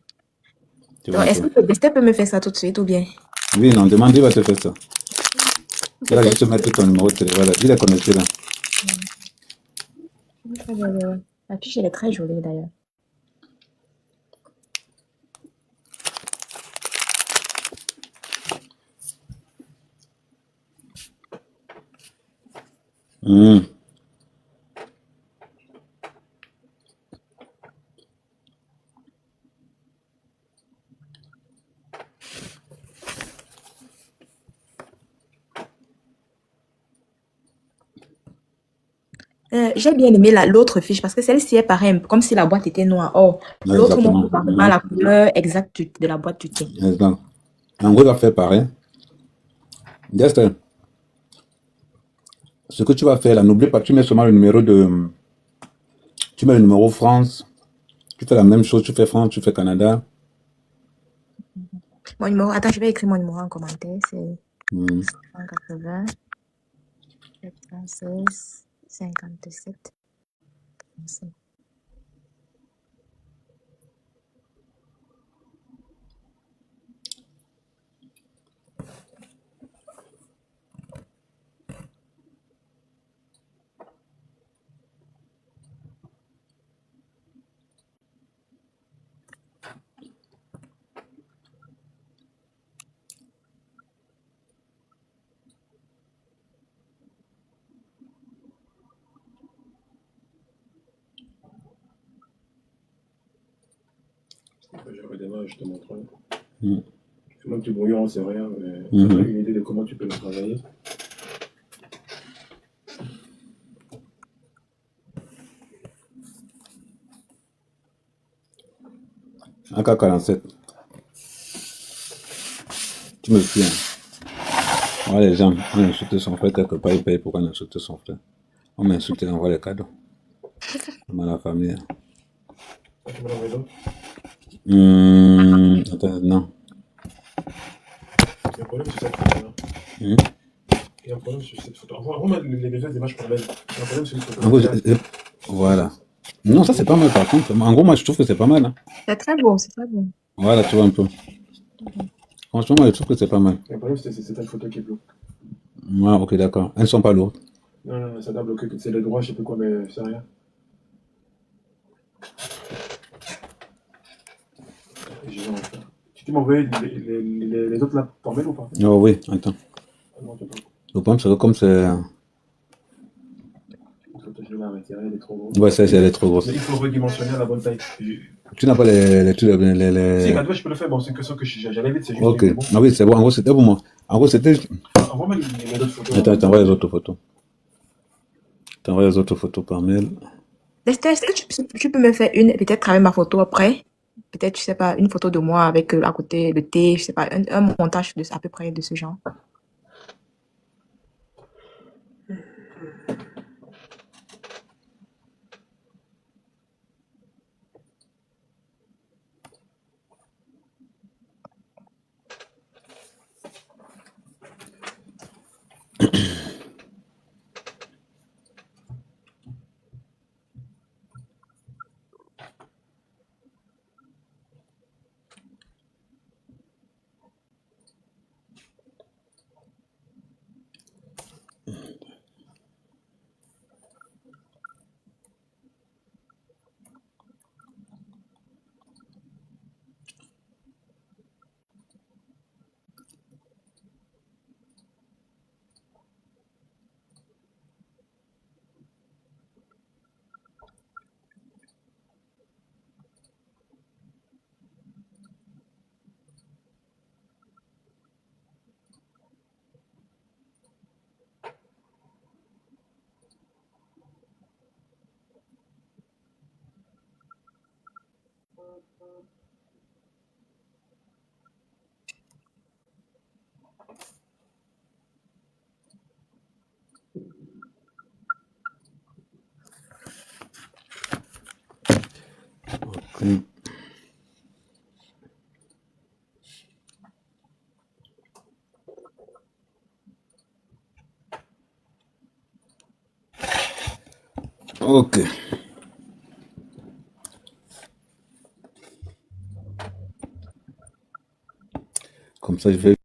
Tu vois Donc, un est-ce peu. que Destin peut me faire ça tout de suite ou bien? Oui, non, demande, il va te faire ça. Il va Peut-être. juste mettre ton numéro de téléphone. Voilà, il est connecté là. Très bien, ouais. La fiche, elle est très jolie d'ailleurs. Hum. J'ai bien aimé l'autre fiche parce que celle-ci est pareille, comme si la boîte était noire. Oh, Ouais, l'autre exactement. montre vraiment la couleur exacte de la boîte du thé. Exact. En gros, il va faire pareil. Dexter, ce que tu vas faire là, n'oublie pas, tu mets seulement le numéro de... Tu mets le numéro France. Tu fais la même chose, tu fais France, tu fais Canada. Mon numéro, attends, je vais écrire mon numéro en commentaire. C'est Hum. 180 76 57 35. Je redémarre, je te montrerai. Mm. C'est un petit brouillon, c'est rien, mais ça Mhm. donne une idée de comment tu peux le travailler. AK-47. Tu me suis, hein. Voilà les gens, on insulte son frère quelque part, il paye pour qu'on insulte son frère. On m'insulte et on envoie les cadeaux. Dans la famille. Ah, tu me l'envoies donc? Attends, non. Il y a un problème sur cette photo-là. Hmm. Il y a un problème sur cette photo. Envoie les deux images par mail. Il y a un problème sur une photo. En gros, voilà. Non, ça c'est pas mal par contre. En gros, moi je trouve que c'est pas mal. Hein. C'est très beau, c'est très beau. Voilà, tu vois un peu. Franchement, moi je trouve que c'est pas mal. Il y a un problème, c'est cette photo qui est bloquée. Ouais, ok, d'accord. Elles ne sont pas lourdes. Non, non, ça doit bloquer. C'est le droit, je sais plus quoi, mais c'est rien. Je vais en faire. Tu m'as envoyé les autres là par mail ou pas? Oh oui, attends. Ah non, t'as pas. Le problème, c'est que comme c'est. Une photo, je vais la retirer, elle est trop grosse. Ouais, ça, elle est trop grosse. Mais il faut redimensionner à la bonne taille. Tu n'as pas les trucs. Si, quand je peux le faire, bon, c'est que ça que j'allais vite, c'est juste. Ok. que bon. Ah oui, c'est bon. En gros, c'était pour moi. En gros, c'était. Envoie-moi les autres photos. Attends, je t'envoie les autres photos. Je t'envoie les autres photos par mail. Lester, est-ce que tu peux me faire une, peut-être avec ma photo après? Peut-être, je sais pas, une photo de moi avec à côté le thé, je sais pas, un montage à peu près de ce genre. Ok. Ok. Comme ça, je vais